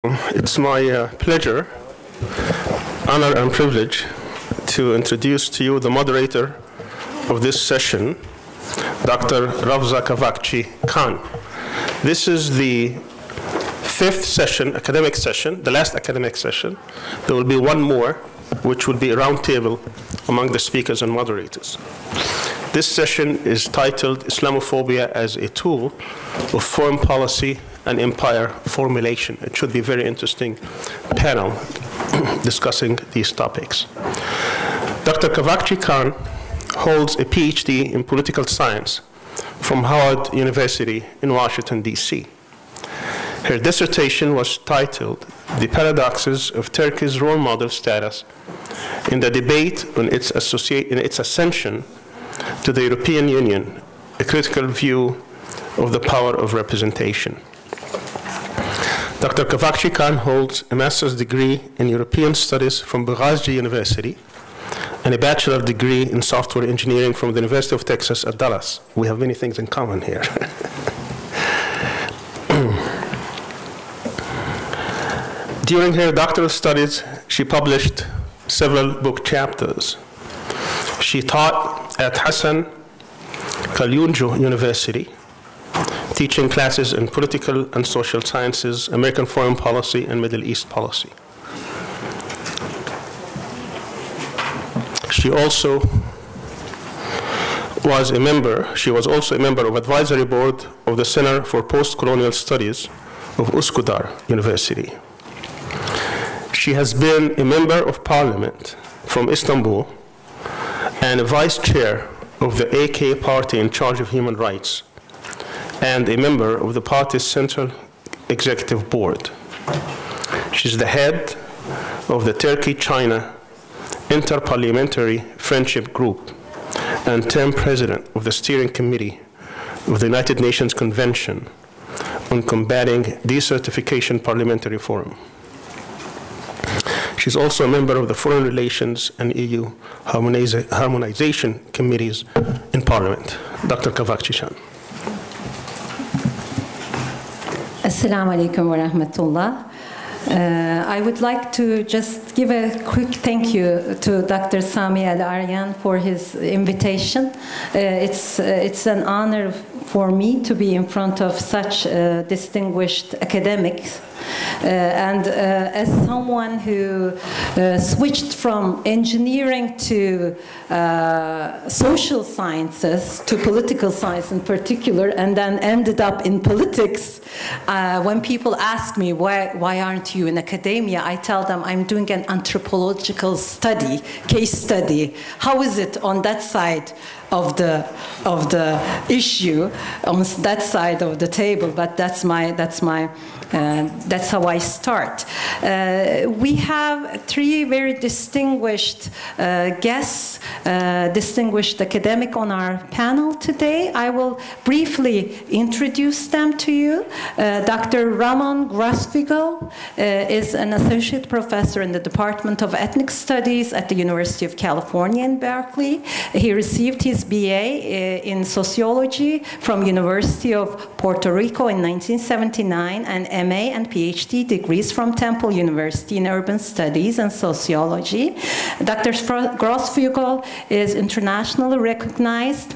It's my pleasure, honor, and privilege to introduce to you the moderator of this session, Dr. Ravza Kavakçı Khan. This is the fifth session, academic session, the last academic session. There will be one more, which will be a roundtable among the speakers and moderators. This session is titled Islamophobia as a Tool of Foreign Policy and Empire Formulation. It should be a very interesting panel discussing these topics. Dr. Kavakçı Khan holds a PhD in political science from Howard University in Washington, D.C. Her dissertation was titled The Paradoxes of Turkey's Role Model Status in the Debate on its Ascension to the European Union, a Critical View of the Power of Representation. Dr. Kavakçı Khan holds a master's degree in European Studies from Birzeit University and a bachelor degree in software engineering from the University of Texas at Dallas. We have many things in common here. During her doctoral studies, she published several book chapters. She taught at Hassan Kalyoncu University, teaching classes in political and social sciences, American foreign policy, and Middle East policy. She was also a member of advisory board of the Center for Post-Colonial Studies of Üsküdar University. She has been a member of parliament from Istanbul and a vice chair of the AK party in charge of human rights, and a member of the party's Central Executive Board. She's the head of the Turkey-China Interparliamentary Friendship Group and term president of the Steering Committee of the United Nations Convention on Combating Desertification Parliamentary Forum. She's also a member of the Foreign Relations and EU Harmonization Committees in Parliament. Dr. Kavakçı Khan. Assalamu alaikum wa rahmatullah. I would like to just give a quick thank you to Dr. Sami Al-Aryan for his invitation. It's an honor for me to be in front of such distinguished academics. And as someone who switched from engineering to social sciences, to political science in particular, and then ended up in politics, when people ask me, why aren't you in academia, I tell them I'm doing an anthropological study, case study. How is it on that side of the issue, on that side of the table? But that's how I start. We have three very distinguished guests, distinguished academic on our panel today. I will briefly introduce them to you. Dr. Ramon Grosfoguel is an associate professor in the Department of Ethnic Studies at the University of California-Berkeley. He received his BA in sociology from University of Puerto Rico in 1979 and MA and PhD degrees from Temple University in Urban Studies and Sociology. Dr. Grosfoguel is internationally recognized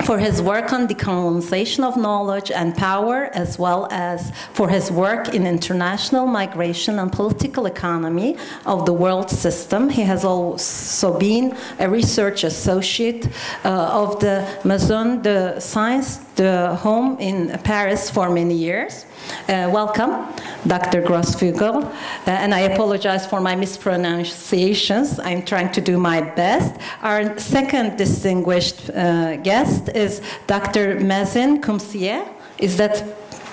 for his work on decolonization of knowledge and power, as well as for his work in international migration and political economy of the world system. He has also been a research associate of the Mazin, the Science, the home in Paris for many years. Welcome, Dr. Grosfoguel, and I apologize for my mispronunciations. I'm trying to do my best. Our second distinguished guest is Dr. Mazin Qumsiyeh. Is that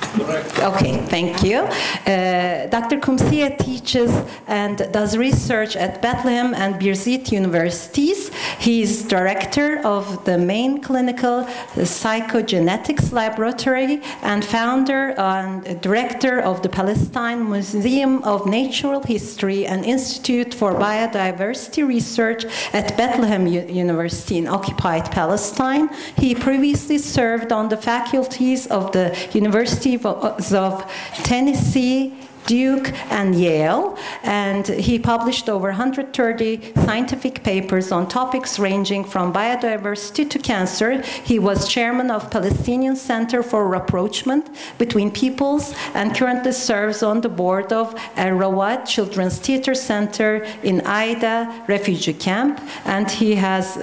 correct? Okay, thank you. Dr. Qumsiyeh teaches and does research at Bethlehem and Birzeit universities. He is director of the main clinical psychogenetics laboratory and founder and director of the Palestine Museum of Natural History and Institute for Biodiversity Research at Bethlehem University in occupied Palestine. He previously served on the faculties of the University of Tennessee, Duke, and Yale, and he published over 130 scientific papers on topics ranging from biodiversity to cancer. He was chairman of Palestinian Center for Rapprochement Between Peoples and currently serves on the board of Al-Rawad Children's Theater Center in Aida refugee camp, and he has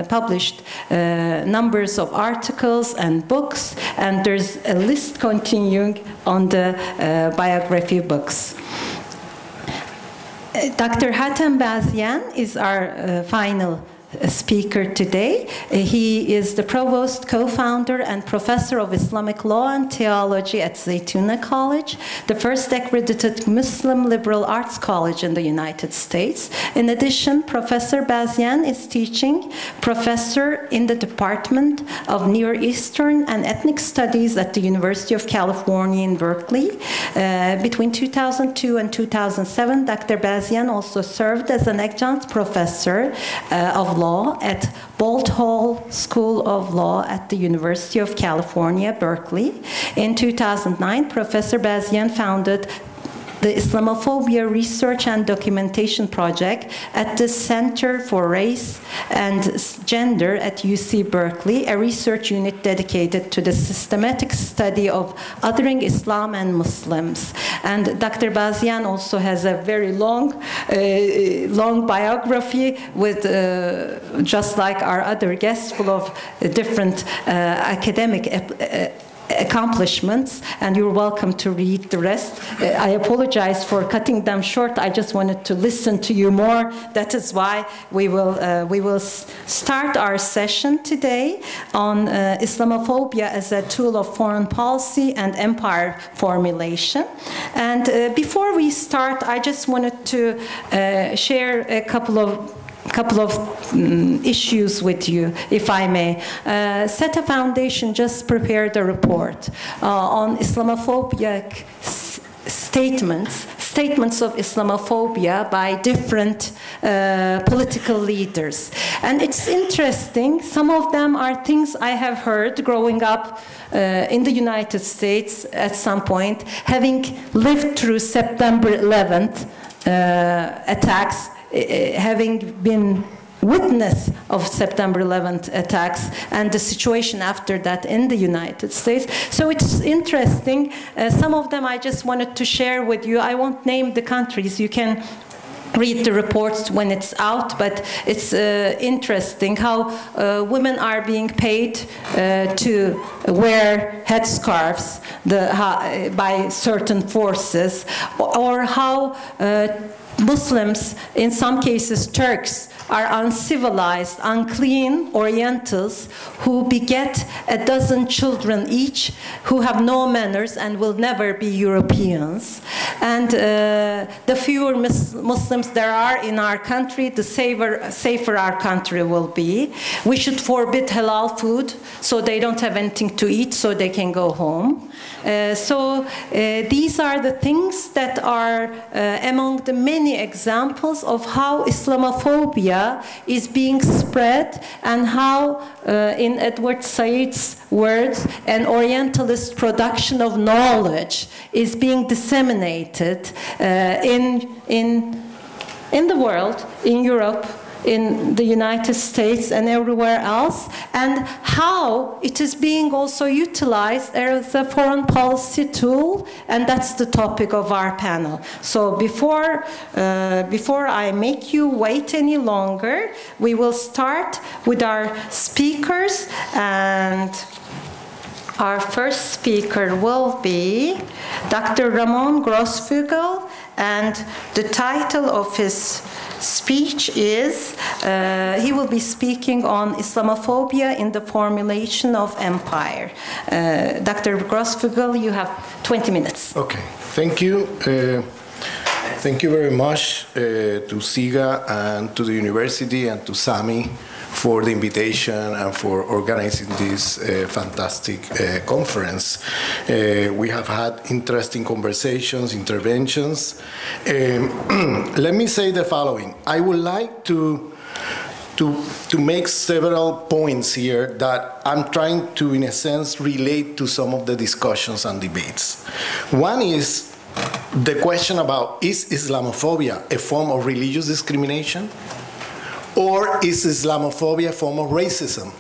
published numbers of articles and books, and there's a list continuing on the biography books. Dr. Hatem Bazian is our final speaker today. He is the provost, co-founder, and professor of Islamic law and theology at Zaytuna College, the first accredited Muslim liberal arts college in the United States. In addition, Professor Bazian is teaching professor in the Department of Near Eastern and Ethnic Studies at the University of California in Berkeley. Between 2002 and 2007, Dr. Bazian also served as an adjunct professor of law at Bolt Hall School of Law at the University of California-Berkeley. In 2009, Professor Bazian founded the Islamophobia Research and Documentation Project at the Center for Race and Gender at UC Berkeley, a research unit dedicated to the systematic study of othering Islam and Muslims. And Dr. Bazian also has a very long biography with, just like our other guests, full of different academic accomplishments, and you're welcome to read the rest. I apologize for cutting them short. I just wanted to listen to you more. That is why we will start our session today on Islamophobia as a tool of foreign policy and empire formulation. And before we start, I just wanted to share a couple of issues with you, if I may. SETA Foundation just prepared a report on Islamophobic statements of Islamophobia by different political leaders. And it's interesting, some of them are things I have heard growing up in the United States at some point, having lived through September 11th attacks, having been witness of September 11th attacks and the situation after that in the United States. So it's interesting. Some of them I just wanted to share with you. I won't name the countries. You can read the reports when it's out, but it's interesting how women are being paid to wear headscarves by certain forces, or how Muslims, in some cases Turks, are uncivilized, unclean Orientals who beget a dozen children each, who have no manners and will never be Europeans. And the fewer Muslims there are in our country, the safer our country will be. We should forbid halal food so they don't have anything to eat, so they can go home. So these are the things that are among the many examples of how Islamophobia is being spread, and how, in Edward Said's words, an Orientalist production of knowledge is being disseminated in the world, in Europe, in the United States and everywhere else, and how it is being also utilized as a foreign policy tool, and that's the topic of our panel. So before I make you wait any longer, we will start with our speakers, and our first speaker will be Dr. Ramon Grosfoguel, and the title of his speech is, he will be speaking on Islamophobia in the Formulation of Empire. Dr. Grosfoguel, you have 20 minutes. Okay, thank you. Thank you very much to CIGA and to the university and to SAMI for the invitation and for organizing this fantastic conference. We have had interesting conversations, interventions. Let me say the following. I would like to make several points here that I'm trying to, in a sense, relate to some of the discussions and debates. One is the question about, is Islamophobia a form of religious discrimination? Or is Islamophobia a form of racism?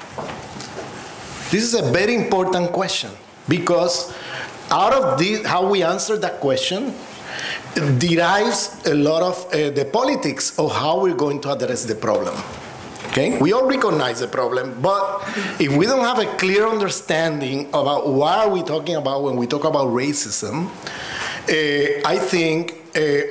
This is a very important question, because out of this, how we answer that question derives a lot of the politics of how we're going to address the problem. Okay? We all recognize the problem, but if we don't have a clear understanding about what are we talking about when we talk about racism, I think,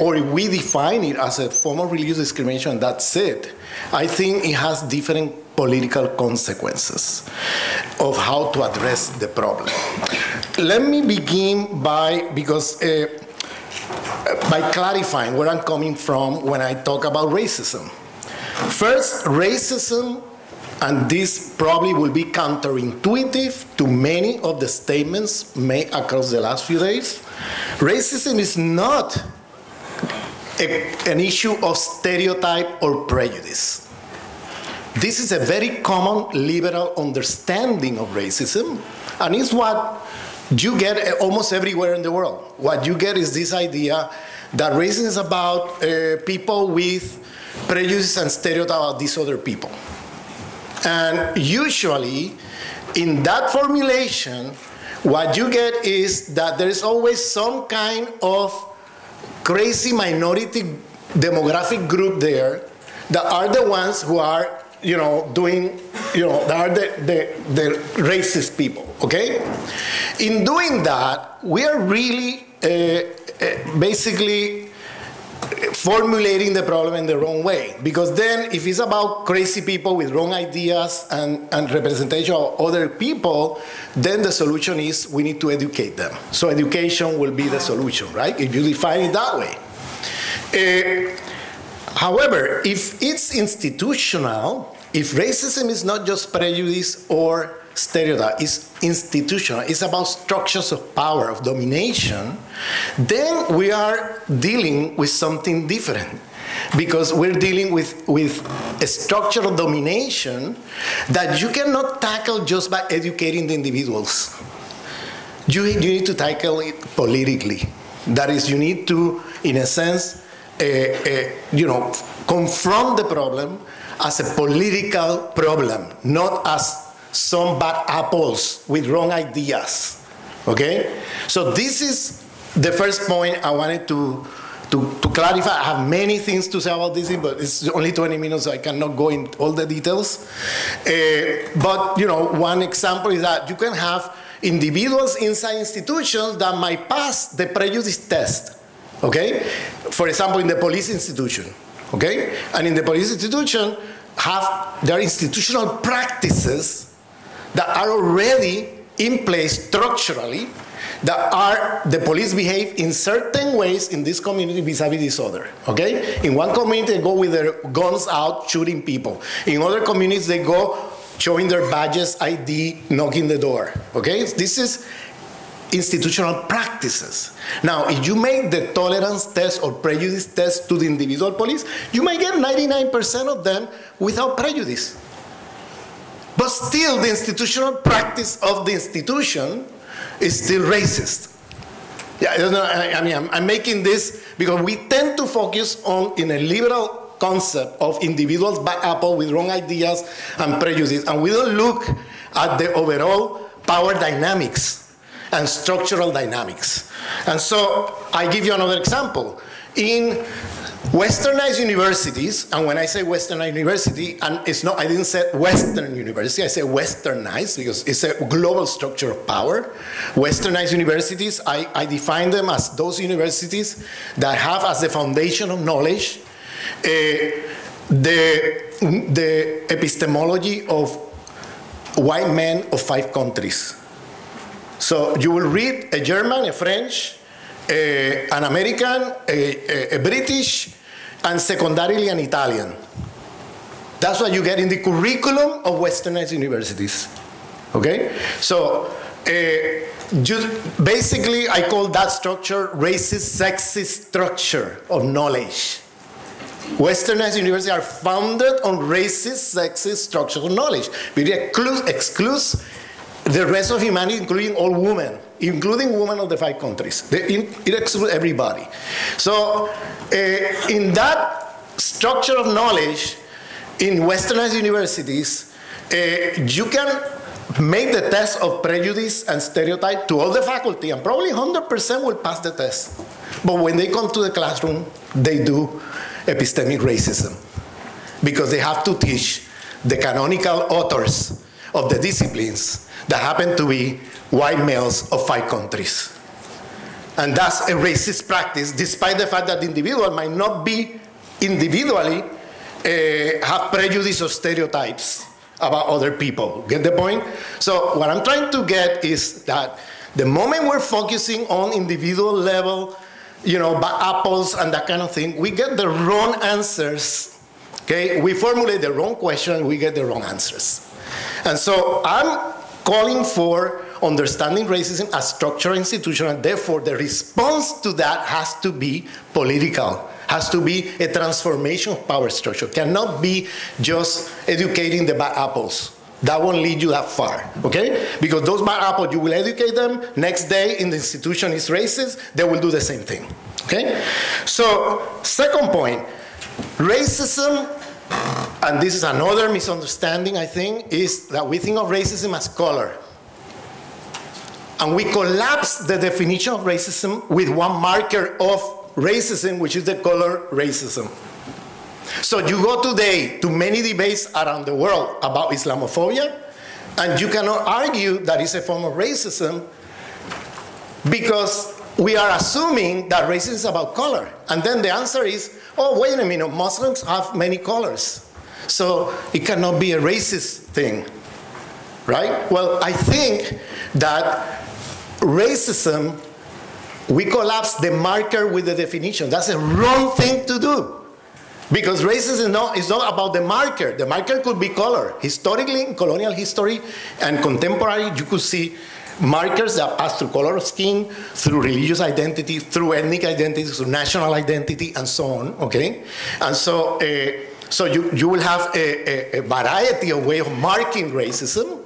or if we define it as a form of religious discrimination, that's it. I think it has different political consequences of how to address the problem. Let me begin by clarifying where I'm coming from when I talk about racism. First, racism, and this probably will be counterintuitive to many of the statements made across the last few days. Racism is not an issue of stereotype or prejudice. This is a very common liberal understanding of racism, and it's what you get almost everywhere in the world. What you get is this idea that racism is about people with prejudice and stereotype about these other people. And usually, in that formulation, what you get is that there is always some kind of crazy minority demographic group there that are the ones who are, that are the racist people, okay? In doing that, we are really basically formulating the problem in the wrong way. Because then, if it's about crazy people with wrong ideas and representation of other people, then the solution is we need to educate them. So education will be the solution, right? If you define it that way. However, if it's institutional, if racism is not just prejudice or stereotype, it's institutional, it's about structures of power, of domination, then we are dealing with something different. Because we're dealing with a structure of domination that you cannot tackle just by educating the individuals. You need to tackle it politically. That is, you need to, in a sense, confront the problem as a political problem, not as some bad apples with wrong ideas, okay? So this is the first point I wanted to clarify. I have many things to say about this, but it's only 20 minutes, so I cannot go into all the details. But, one example is that you can have individuals inside institutions that might pass the prejudice test, okay? For example, in the police institution, okay? And in the police institution, there are institutional practices that are already in place structurally, the police behave in certain ways in this community vis-a-vis this other, okay? In one community, they go with their guns out shooting people. In other communities, they go showing their badges, ID, knocking the door, okay? This is institutional practices. Now, if you make the tolerance test or prejudice test to the individual police, you might get 99% of them without prejudice. But still, the institutional practice of the institution is still racist. Yeah, I'm making this because we tend to focus on, in a liberal concept of individuals bad apple with wrong ideas and prejudice, and we don't look at the overall power dynamics and structural dynamics. And so I give you another example. In Westernized universities, and when I say Westernized university, and it's not, I didn't say Western university, I say Westernized because it's a global structure of power. Westernized universities, I define them as those universities that have as the foundation of knowledge the epistemology of white men of 5 countries. So you will read a German, a French, an American, a British, and secondarily an Italian. That's what you get in the curriculum of Westernized universities, okay? So basically, I call that structure racist, sexist structure of knowledge. Westernized universities are founded on racist, sexist structure of knowledge. It excludes the rest of humanity, including all women, including women of the 5 countries. It excludes everybody. So in that structure of knowledge, in Westernized universities, you can make the test of prejudice and stereotype to all the faculty, and probably 100% will pass the test. But when they come to the classroom, they do epistemic racism, because they have to teach the canonical authors of the disciplines that happen to be white males of 5 countries. And that's a racist practice, despite the fact that the individual might not be individually have prejudice or stereotypes about other people. Get the point? So what I'm trying to get is that the moment we're focusing on individual level, you know, apples and that kind of thing, we get the wrong answers. Okay? We formulate the wrong question, we get the wrong answers. And so I'm calling for understanding racism as structural institution, and therefore the response to that has to be political, has to be a transformation of power structure. Cannot be just educating the bad apples. That won't lead you that far, okay? Because those bad apples, you will educate them, next day in the institution is racist, they will do the same thing, okay? So, second point, racism, and this is another misunderstanding, I think, is that we think of racism as color. And we collapse the definition of racism with one marker of racism, which is the color racism. So you go today to many debates around the world about Islamophobia, and you cannot argue that it's a form of racism because we are assuming that racism is about color. And then the answer is, oh, wait a minute, Muslims have many colors. So it cannot be a racist thing, right? Well, I think that racism, we collapse the marker with the definition. That's a wrong thing to do. Because racism is not about the marker. The marker could be color. Historically, in colonial history and contemporary, you could see markers that pass through color of skin, through religious identity, through ethnic identity, through national identity, and so on, okay? And so, you will have a variety of ways of marking racism.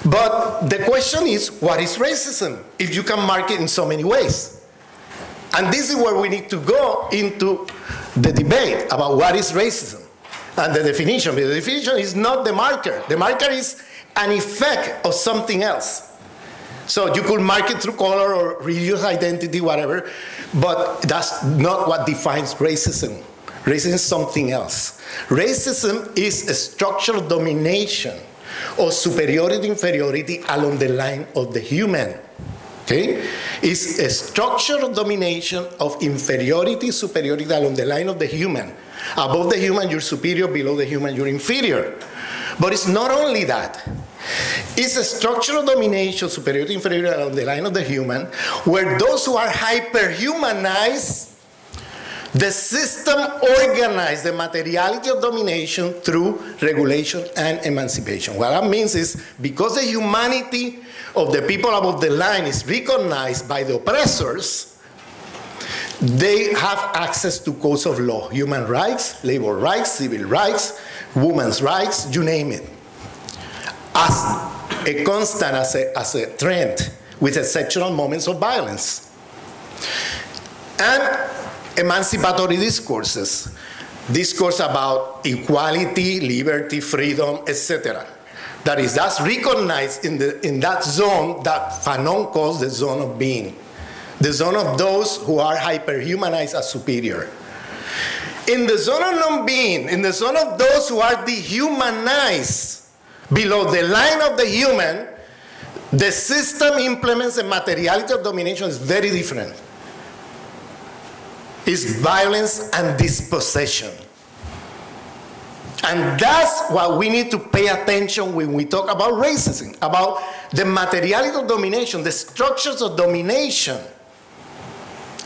But the question is, what is racism if you can mark it in so many ways? And this is where we need to go into the debate about what is racism and the definition. The definition is not the marker. The marker is an effect of something else. So you could mark it through color or religious identity, whatever, but that's not what defines racism. Racism is something else. Racism is a structural domination or superiority, inferiority along the line of the human. Okay? It's a structural domination of inferiority, superiority along the line of the human. Above the human, you're superior. Below the human, you're inferior. But it's not only that. It's a structural domination, superiority, inferiority along the line of the human, where those who are hyperhumanized, the system organized the materiality of domination through regulation and emancipation. What that means is, because the humanity of the people above the line is recognized by the oppressors, they have access to codes of law, human rights, labor rights, civil rights, women's rights, you name it, as a constant, as a trend, with exceptional moments of violence. And emancipatory discourses, discourse about equality, liberty, freedom, etc. That is, that's recognized in that zone that Fanon calls the zone of being, the zone of those who are hyperhumanized as superior. In the zone of non-being, in the zone of those who are dehumanized, below the line of the human, the system implements a materiality of domination is very different. It's violence and dispossession. And that's what we need to pay attention when we talk about racism, about the materiality of domination, the structures of domination.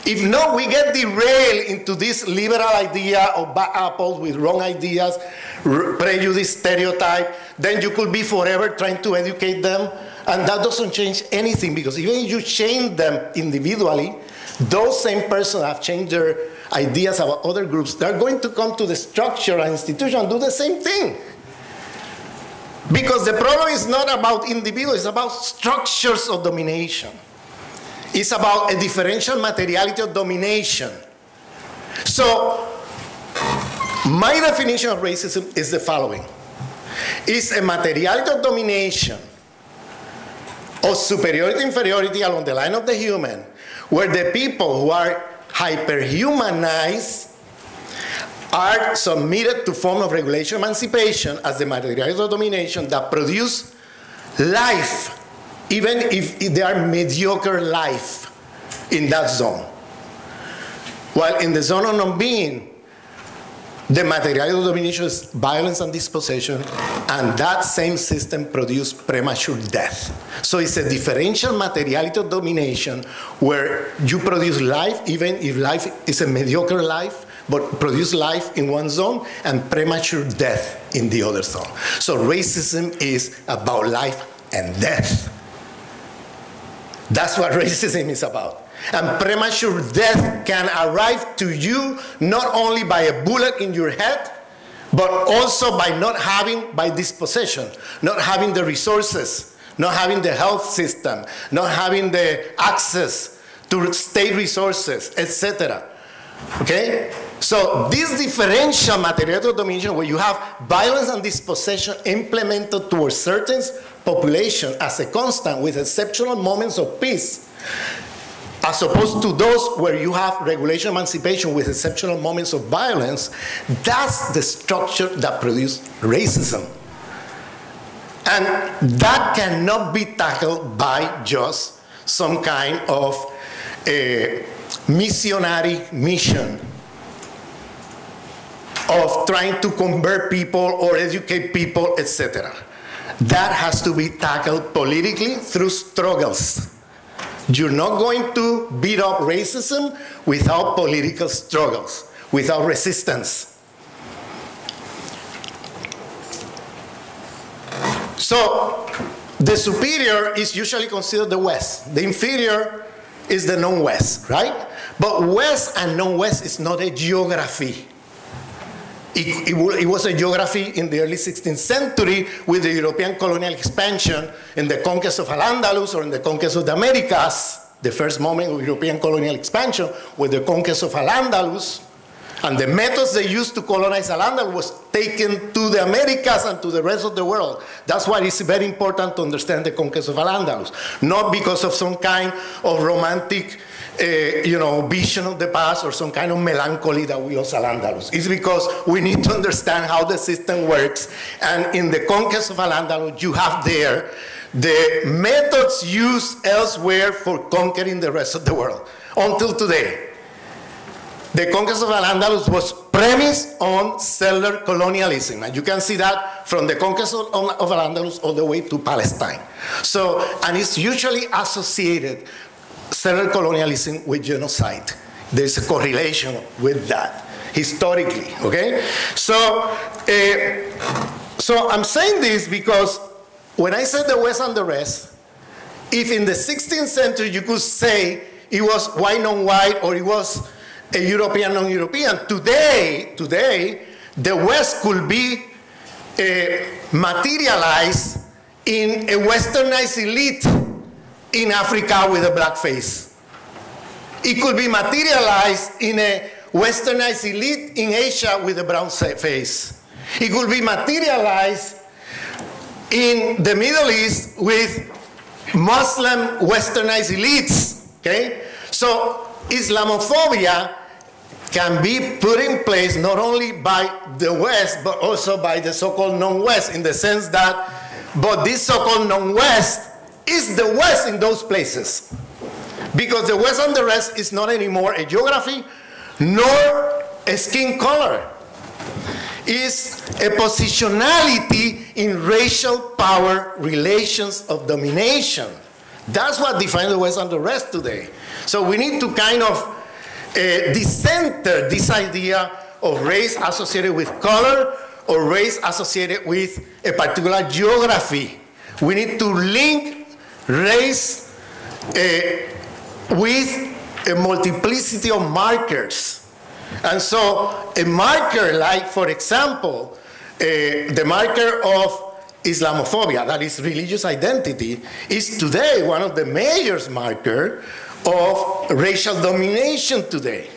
If not, we get derailed into this liberal idea of bad apples with wrong ideas, prejudice, stereotype. Then you could be forever trying to educate them, and that doesn't change anything, because even if you change them individually, those same persons have changed their ideas about other groups. They're going to come to the structure and institution and do the same thing. Because the problem is not about individuals, it's about structures of domination. is about a differential materiality of domination. So, my definition of racism is the following. It's a materiality of domination, of superiority, inferiority along the line of the human, where the people who are hyperhumanized are submitted to form of regulation emancipation as the materiality of domination that produce life, even if they are mediocre life in that zone. While in the zone of non-being, the materiality of domination is violence and dispossession, and that same system produces premature death. So it's a differential materiality of domination where you produce life, even if life is a mediocre life, but produce life in one zone and premature death in the other zone. So racism is about life and death. That's what racism is about. And premature death can arrive to you not only by a bullet in your head, but also by not having, by dispossession, not having the resources, not having the health system, not having the access to state resources, etc. Okay? So this differential materiality of domination, where you have violence and dispossession implemented towards certain population as a constant with exceptional moments of peace, as opposed to those where you have regulation emancipation with exceptional moments of violence, that's the structure that produced racism. And that cannot be tackled by just some kind of missionary mission of trying to convert people or educate people, etc. That has to be tackled politically through struggles. You're not going to beat up racism without political struggles, without resistance. So, the superior is usually considered the West. The inferior is the non-West, right? But West and non-West is not a geography. It was a geography in the early 16th century with the European colonial expansion in the conquest of Al-Andalus or in the conquest of the Americas. The first moment of European colonial expansion with the conquest of Al-Andalus. And the methods they used to colonize Al-Andalus was taken to the Americas and to the rest of the world. That's why it's very important to understand the conquest of Al-Andalus. Not because of some kind of romantic vision of the past or some kind of melancholy that we lost Al-Andalus. It's because we need to understand how the system works. And in the conquest of Al-Andalus, you have there the methods used elsewhere for conquering the rest of the world until today. The conquest of Al-Andalus was premised on settler colonialism. And you can see that from the conquest of Al-Andalus all the way to Palestine. So, and it's usually associated settler colonialism with genocide. There's a correlation with that, historically, okay? So I'm saying this because when I said the West and the rest, if in the 16th century you could say it was white, non-white, or it was a European, non-European, today, the West could be materialized in a westernized elite in Africa with a black face. It could be materialized in a westernized elite in Asia with a brown face. It could be materialized in the Middle East with Muslim westernized elites, okay? So Islamophobia can be put in place not only by the West, but also by the so-called non-West, in the sense that, but this so-called non-West is the West in those places. Because the West and the rest is not anymore a geography, nor a skin color. It's a positionality in racial power relations of domination. That's what defines the West and the rest today. So we need to kind of decenter this idea of race associated with color or race associated with a particular geography. We need to link race with a multiplicity of markers. And so a marker like, for example, the marker of Islamophobia, that is religious identity, is today one of the major markers of racial domination today.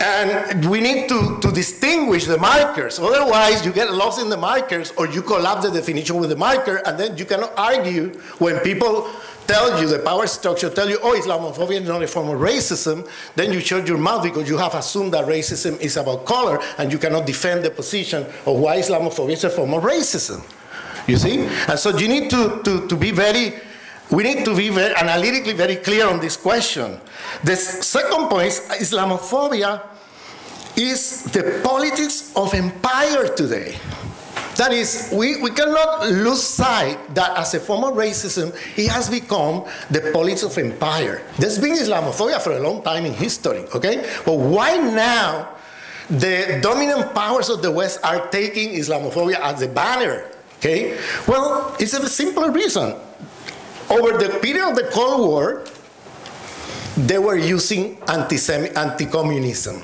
And we need to distinguish the markers. Otherwise, you get lost in the markers, or you collapse the definition with the marker, and then you cannot argue when people tell you, the power structure tell you, oh, Islamophobia is not a form of racism, then you shut your mouth because you have assumed that racism is about color, and you cannot defend the position of why Islamophobia is a form of racism. You see? And so you need to be very, we need to be very analytically very clear on this question. The second point is Islamophobia is the politics of empire today. That is, we cannot lose sight that as a form of racism, it has become the politics of empire. There's been Islamophobia for a long time in history, okay? But why now the dominant powers of the West are taking Islamophobia as a banner, okay? Well, it's a simple reason. Over the period of the Cold War, they were using anti-communism.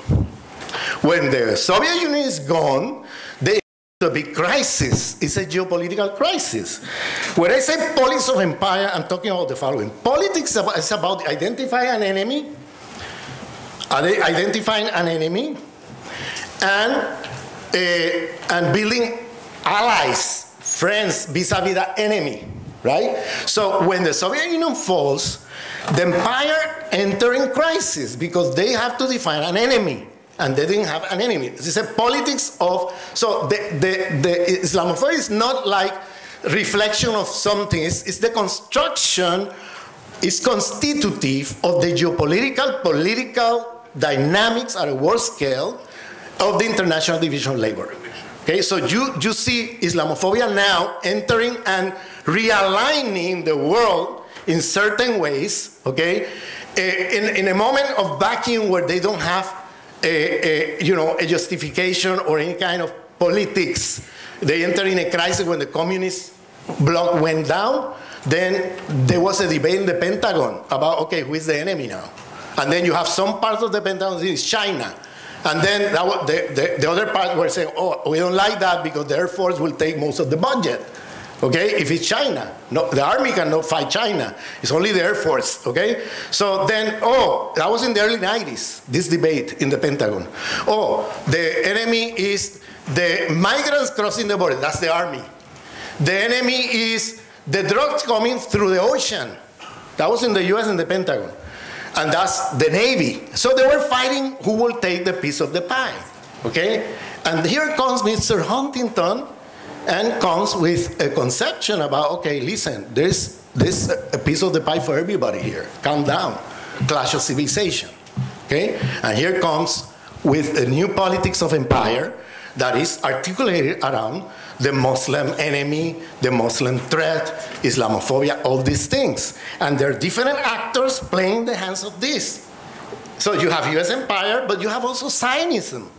When the Soviet Union is gone, they a big crisis. It's a geopolitical crisis. When I say politics of empire, I'm talking about the following. Politics is about identifying an enemy, and building allies, friends vis-a-vis the enemy, right? So when the Soviet Union falls, the empire enters in crisis because they have to define an enemy. And they didn't have an enemy. This is a politics of, so the Islamophobia is not like reflection of something. It's the construction, it's constitutive of the geopolitical, political dynamics at a world scale of the international division of labor. Okay, so you see Islamophobia now entering and realigning the world in certain ways, okay, in a moment of vacuum where they don't have a justification or any kind of politics. They entered in a crisis when the communist bloc went down. Then there was a debate in the Pentagon about, okay, who is the enemy now? And then you have some parts of the Pentagon, is China. And then the other part were saying, oh, we don't like that because the Air Force will take most of the budget. Okay, if it's China, no, the army cannot fight China. It's only the Air Force, okay? So then, oh, that was in the early 90s, this debate in the Pentagon. Oh, the enemy is the migrants crossing the border, that's the army. The enemy is the drugs coming through the ocean. That was in the US and the Pentagon. And that's the Navy. So they were fighting who will take the piece of the pie, okay? And here comes Mr. Huntington, and comes with a conception about, okay, listen, there's a piece of the pie for everybody here. Calm down. Clash of civilization. Okay? And here comes with a new politics of empire that is articulated around the Muslim enemy, the Muslim threat, Islamophobia, all these things. And there are different actors playing the hands of this. So you have US empire, but you have also Zionism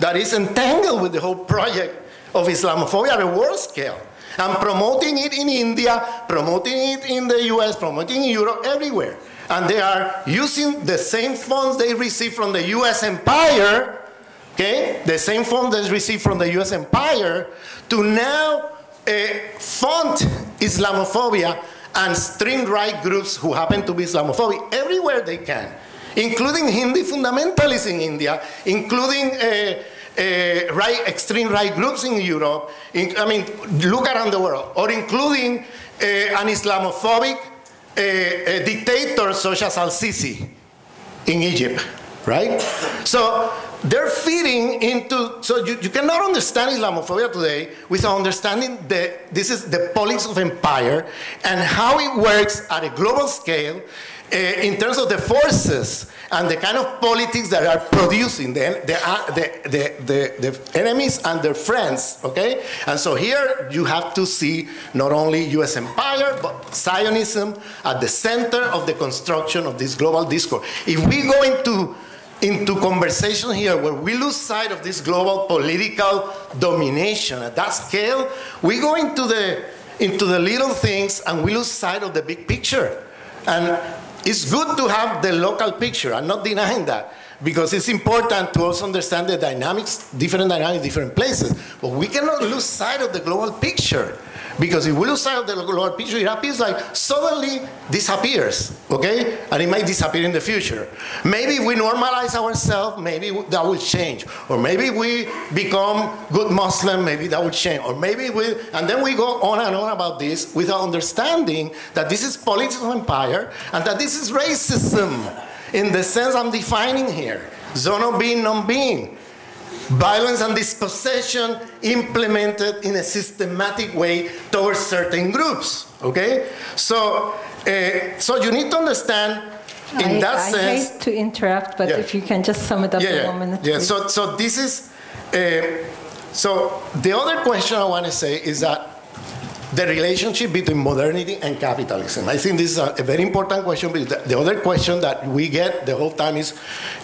that is entangled with the whole project of Islamophobia at a world scale, and promoting it in India, promoting it in the US, promoting it in Europe, everywhere. And they are using the same funds they receive from the US empire, okay, the same funds they receive from the US empire to now fund Islamophobia and string right groups who happen to be Islamophobic everywhere they can, including Hindi fundamentalists in India, including extreme right groups in Europe, look around the world, or including an Islamophobic dictator such as Al-Sisi in Egypt, right? So they're feeding into, so you cannot understand Islamophobia today without understanding that this is the politics of empire and how it works at a global scale in terms of the forces and the kind of politics that are producing the enemies and their friends, okay? And so here you have to see not only US empire, but Zionism at the center of the construction of this global discourse. If we go into conversation here where we lose sight of this global political domination at that scale, we go into the little things and we lose sight of the big picture. And it's good to have the local picture, I'm not denying that. because it's important to also understand the dynamics, different places. But we cannot lose sight of the global picture. Because if we lose sight of the global picture, it appears like suddenly disappears, okay? And it might disappear in the future. Maybe we normalize ourselves, maybe that will change. Or maybe we become good Muslim, maybe that will change. Or maybe and then we go on and on about this without understanding that this is politics of empire and that this is racism in the sense I'm defining here. Zone of being, non-being. Violence and dispossession implemented in a systematic way towards certain groups, okay? So you need to understand in that sense. I hate to interrupt, but if you can just sum it up in 1 minute. Yeah, so this is, so the other question I want to say is that the relationship between modernity and capitalism. I think this is a very important question, because the other question that we get the whole time is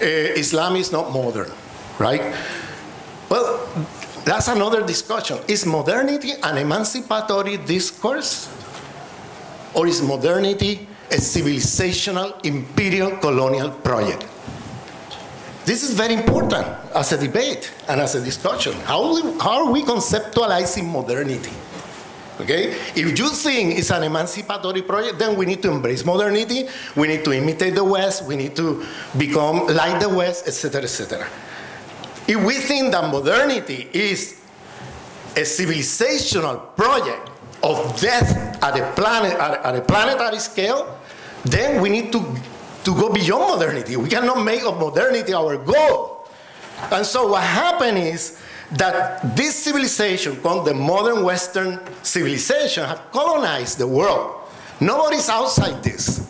Islam is not modern, right? Well, that's another discussion. Is modernity an emancipatory discourse? Or is modernity a civilizational, imperial, colonial project? This is very important as a debate and as a discussion. How are we conceptualizing modernity? Okay? If you think it's an emancipatory project, then we need to embrace modernity, we need to imitate the West, we need to become like the West, etc., etc. If we think that modernity is a civilizational project of death at a planetary scale, then we need to go beyond modernity. We cannot make of modernity our goal. And so what happened is that this civilization, called the modern Western civilization, have colonized the world. Nobody's outside this.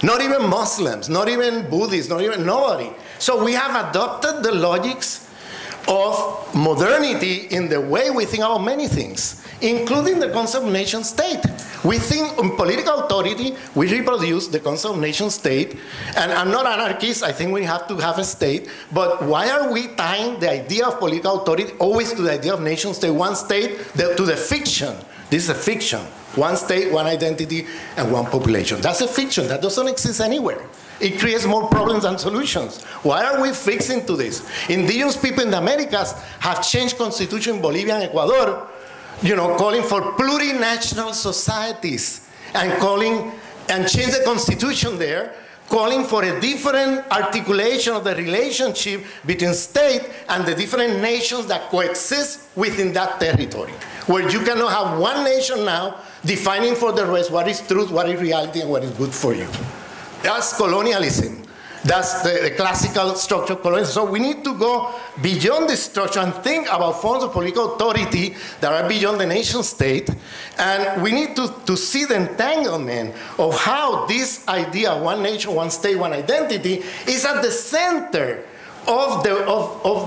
Not even Muslims, not even Buddhists, not even nobody. So we have adopted the logics of modernity in the way we think about many things, including the concept of nation state. We think in political authority, we reproduce the concept of nation state, and I'm not anarchist, I think we have to have a state, but why are we tying the idea of political authority always to the idea of nation state, one state, to the fiction? This is a fiction. One state, one identity, and one population. That's a fiction, that doesn't exist anywhere. It creates more problems than solutions. Why are we fixing to this? Indigenous people in the Americas have changed constitution in Bolivia and Ecuador, calling for plurinational societies and change the constitution there, calling for a different articulation of the relationship between state and the different nations that coexist within that territory, where you cannot have one nation now defining for the rest what is truth, what is reality, and what is good for you. That's colonialism. That's the classical structure of colonialism. So we need to go beyond this structure and think about forms of political authority that are beyond the nation state. And we need to see the entanglement of how this idea, one nation, one state, one identity, is at the center of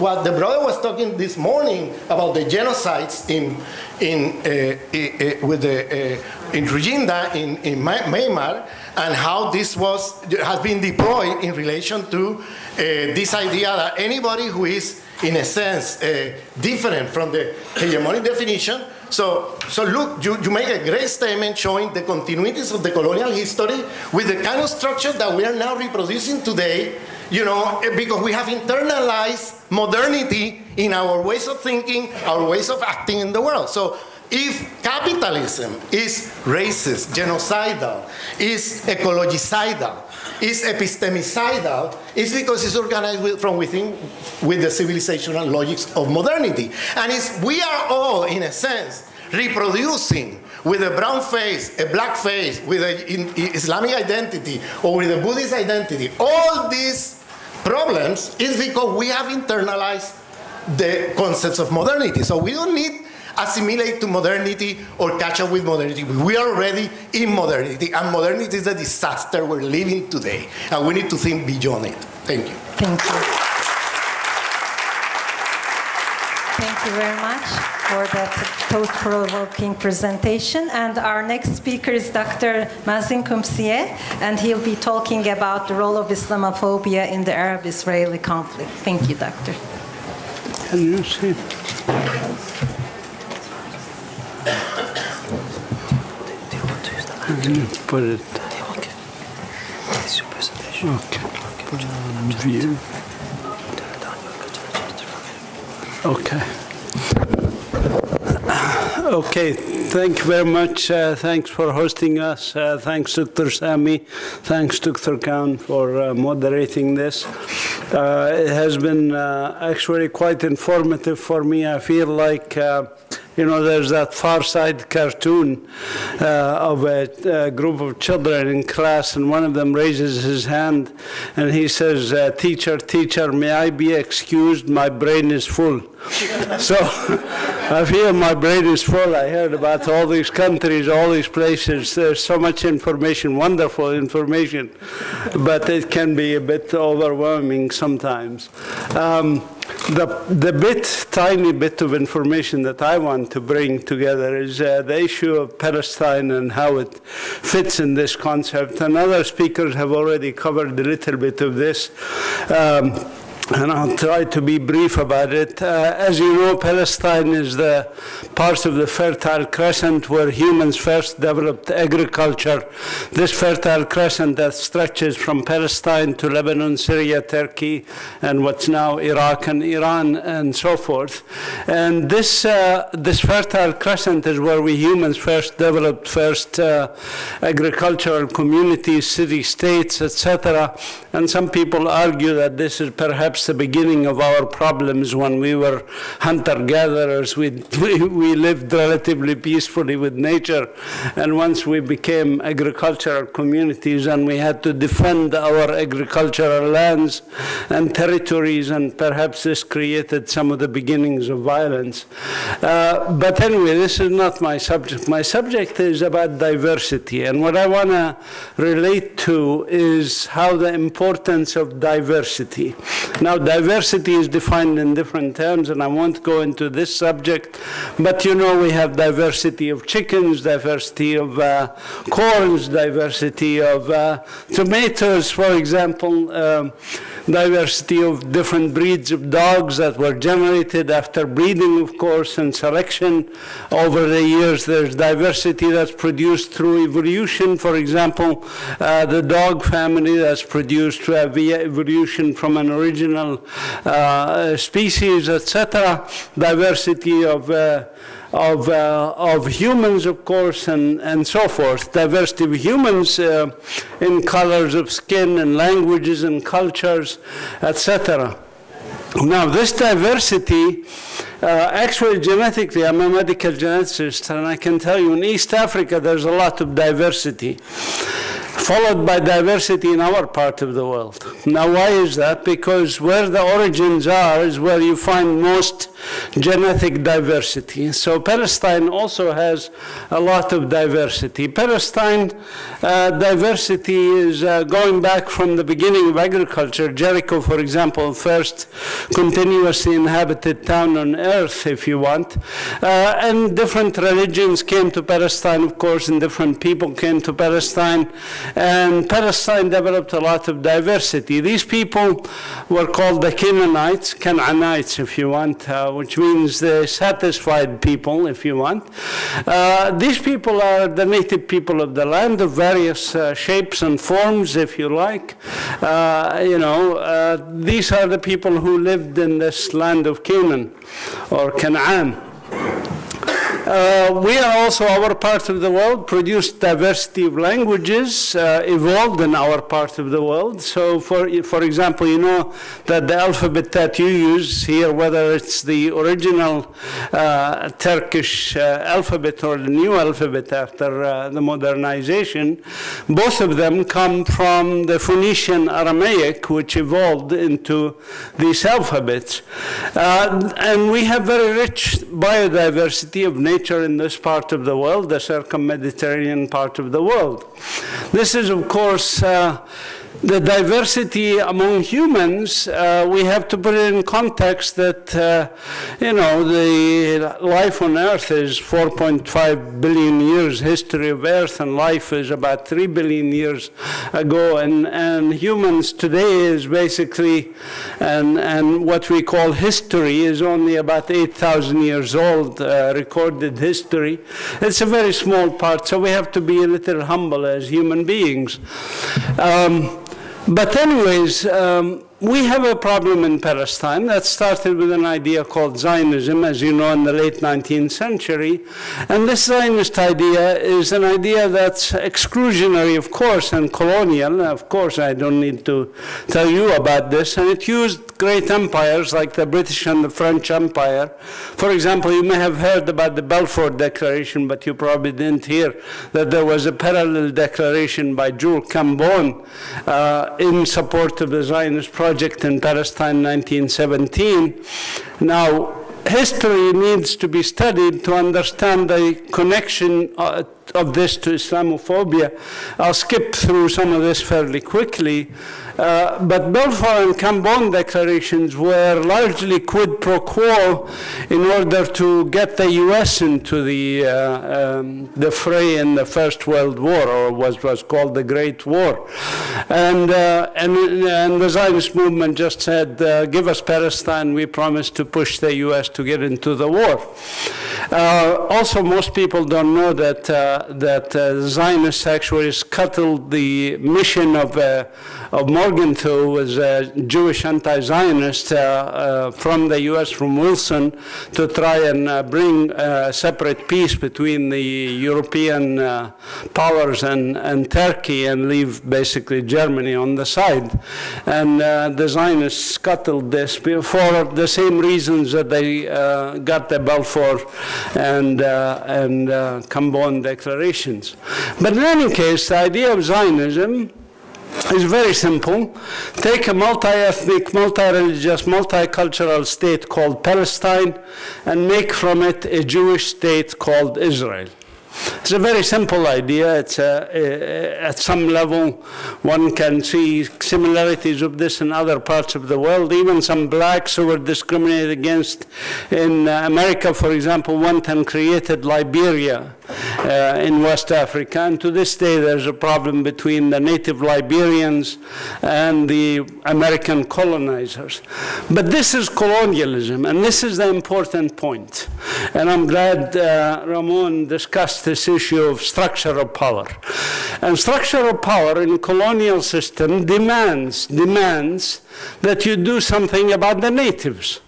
what the brother was talking this morning about the genocides in Rwanda, in Myanmar, and how this has been deployed in relation to this idea that anybody who is, in a sense, different from the hegemonic definition. So look, you make a great statement showing the continuities of the colonial history with the kind of structure that we are now reproducing today, because we have internalized modernity in our ways of thinking, our ways of acting in the world. So if capitalism is racist, genocidal, is ecologicidal, is epistemicidal, it's because it's organized from within with the civilizational logics of modernity. And we are all, in a sense, reproducing with a brown face, a black face, with an Islamic identity, or with a Buddhist identity. All these problems is because we have internalized the concepts of modernity. So we don't need assimilate to modernity or catch up with modernity. We are already in modernity, and modernity is a disaster we're living today, and we need to think beyond it. Thank you. Thank you. Thank you very much for that thought-provoking presentation. And our next speaker is Dr. Mazin Qumsiyeh, and he'll be talking about the role of Islamophobia in the Arab-Israeli conflict. Thank you, Doctor. Can you see? Put it. Okay. View. Okay. Okay, thank you very much. Thanks for hosting us. Thanks, Dr. Sami. Thanks, Dr. Khan, for moderating this. It has been actually quite informative for me. I feel like you know, there's that Far Side cartoon of a group of children in class, and one of them raises his hand, and he says, teacher, teacher, may I be excused? My brain is full. So I feel my brain is full. I heard about all these countries, all these places. There's so much information, wonderful information, but it can be a bit overwhelming sometimes. The tiny bit of information that I want to bring together is the issue of Palestine and how it fits in this concept. And other speakers have already covered a little bit of this. And I'll try to be brief about it. As you know, Palestine is the part of the Fertile Crescent where humans first developed agriculture. This Fertile Crescent that stretches from Palestine to Lebanon, Syria, Turkey, and what's now Iraq and Iran, and so forth. And this Fertile Crescent is where we humans first developed agricultural communities, city-states, etc. And some people argue that this is perhaps the beginning of our problems. When we were hunter-gatherers, we lived relatively peacefully with nature. And once we became agricultural communities and we had to defend our agricultural lands and territories, and perhaps this created some of the beginnings of violence. But anyway, this is not my subject. My subject is about diversity. And what I want to relate to is how the importance of diversity. Now, diversity is defined in different terms, and I won't go into this subject, but you know we have diversity of chickens, diversity of corns, diversity of tomatoes, for example, diversity of different breeds of dogs that were generated after breeding, of course, and selection over the years. There's diversity that's produced through evolution. For example, the dog family that's produced via evolution from an original species, etc. Diversity of humans, of course, and so forth. Diversity of humans in colors of skin and languages and cultures, etc. Now, this diversity, actually genetically, I'm a medical geneticist, and I can tell you in East Africa there's a lot of diversity, followed by diversity in our part of the world. Now, why is that? Because where the origins are is where you find most genetic diversity. So Palestine also has a lot of diversity. Palestine diversity is going back from the beginning of agriculture. Jericho, for example, first continuously inhabited town on earth, if you want. And different religions came to Palestine, of course, and different people came to Palestine. And Palestine developed a lot of diversity. These people were called the Canaanites, if you want, which means the satisfied people, if you want. These people are the native people of the land of various shapes and forms, if you like. These are the people who lived in this land of Canaan, or Canaan. We are also, our part of the world, produced diversity of languages, evolved in our part of the world. So, for example, you know that the alphabet that you use here, whether it's the original Turkish alphabet or the new alphabet after the modernization, both of them come from the Phoenician Aramaic, which evolved into these alphabets. And we have very rich biodiversity of nature in this part of the world, the circum-Mediterranean part of the world. This is, of course, the diversity among humans. We have to put it in context that, the life on Earth is 4.5 billion years history of Earth, and life is about 3 billion years ago, and humans today is basically, and what we call history is only about 8,000 years old, recorded history. It's a very small part, so we have to be a little humble as human beings. But anyways, we have a problem in Palestine that started with an idea called Zionism, as you know, in the late 19th century. And this Zionist idea is an idea that's exclusionary, of course, and colonial. Of course, I don't need to tell you about this. And it used great empires like the British and the French Empire. For example, you may have heard about the Balfour Declaration, but you probably didn't hear that there was a parallel declaration by Jules Cambon in support of the Zionist project in Palestine in 1917. Now, history needs to be studied to understand the connection of this to Islamophobia. I'll skip through some of this fairly quickly. But Balfour and Cambon declarations were largely quid pro quo in order to get the U.S. into the fray in the First World War, or what was called the Great War. And the Zionist movement just said, give us Palestine, we promise to push the U.S. to get into the war. Also, most people don't know that Zionists actually scuttled the mission of Morgenthau, who was a Jewish anti-Zionist from the U.S., from Wilson, to try and bring a separate peace between the European powers and Turkey, and leave basically Germany on the side. And the Zionists scuttled this for the same reasons that they got the Balfour and Cambon declarations. But in any case, the idea of Zionism is very simple. Take a multi-ethnic, multi-religious, multicultural state called Palestine and make from it a Jewish state called Israel. It's a very simple idea. It's at some level, one can see similarities of this in other parts of the world. Even some blacks who were discriminated against in America, for example, went and created Liberia in West Africa. And to this day, there's a problem between the native Liberians and the American colonizers. But this is colonialism, and this is the important point. And I'm glad Ramon discussed this issue of structure of power. And structure of power in colonial system demands that you do something about the natives.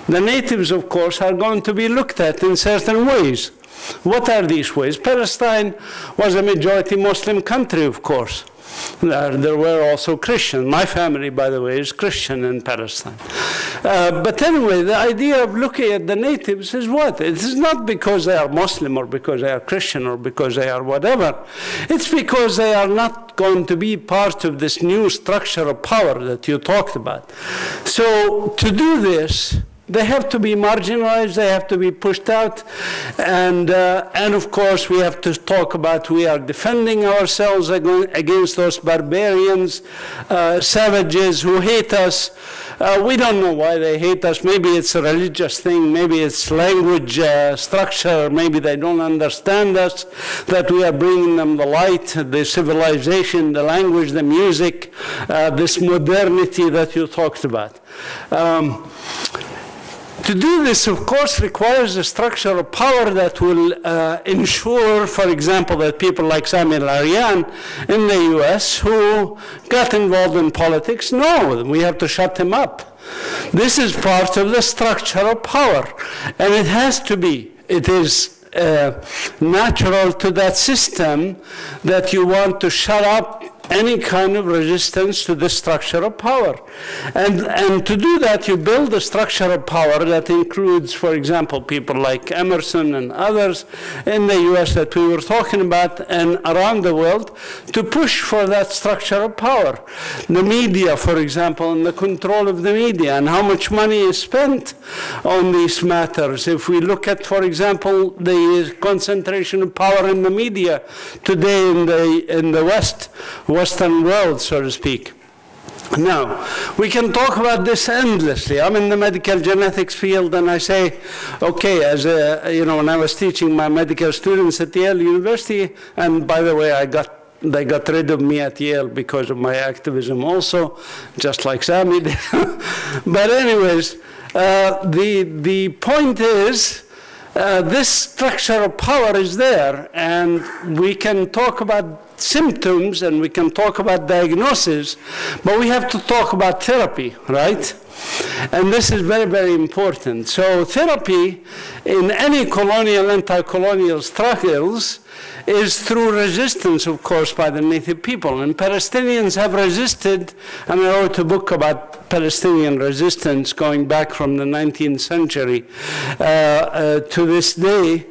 The natives, of course, are going to be looked at in certain ways. What are these ways? Palestine was a majority Muslim country, of course. There were also Christians. My family, by the way, is Christian in Palestine. But anyway, the idea of looking at the natives is what? It is not because they are Muslim or because they are Christian or because they are whatever. It's because they are not going to be part of this new structure of power that you talked about. So to do this, they have to be marginalized, they have to be pushed out, and of course we have to talk about we are defending ourselves against those barbarians, savages who hate us. We don't know why they hate us. Maybe it's a religious thing, maybe it's language structure, maybe they don't understand us, that we are bringing them the light, the civilization, the language, the music, this modernity that you talked about. To do this, of course, requires a structure of power that will ensure, for example, that people like Sami Al-Aryan in the US who got involved in politics, no, we have to shut him up. This is part of the structure of power, and it has to be. It is natural to that system that you want to shut up any kind of resistance to the structure of power. And to do that, you build a structure of power that includes, for example, people like Emerson and others in the US that we were talking about and around the world to push for that structure of power. The media, for example, and the control of the media and how much money is spent on these matters. If we look at, for example, the concentration of power in the media today in the Western world, so to speak. Now, we can talk about this endlessly. I'm in the medical genetics field, and I say, okay, as when I was teaching my medical students at Yale University, and by the way, they got rid of me at Yale because of my activism also, just like Sami did. But anyways, the point is, this structure of power is there, and we can talk about symptoms and we can talk about diagnosis, but we have to talk about therapy, right? And this is very, very important. So therapy in any colonial, anti-colonial struggles is through resistance, of course, by the native people. And Palestinians have resisted, and I wrote a book about Palestinian resistance going back from the 19th century to this day.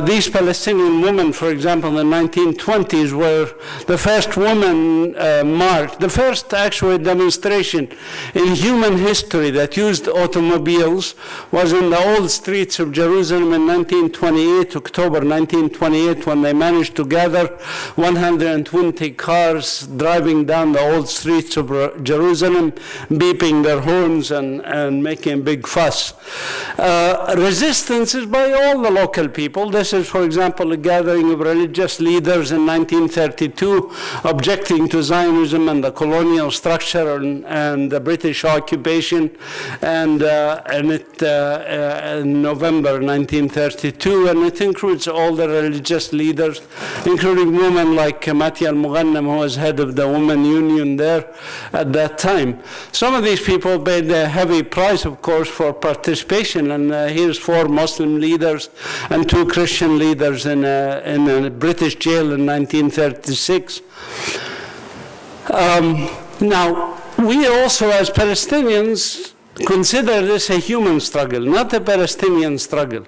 These Palestinian women, for example, in the 1920s, were the first woman march, the first actual demonstration in human history that used automobiles was in the old streets of Jerusalem in 1928, October 1928, when they managed to gather 120 cars driving down the old streets of Jerusalem, beeping their horns and making a big fuss. Resistance is by all the local people. This is, for example, a gathering of religious leaders in 1932 objecting to Zionism and the colonial structure and the British occupation, and in November 1932, and it includes all the religious leaders, including women like Mati al-Mughannam, who was head of the women union there at that time. Some of these people paid a heavy price, of course, for participation, and here's 4 Muslim leaders and 2 Christian leaders in a British jail in 1936. Now, we also, as Palestinians, consider this a human struggle, not a Palestinian struggle.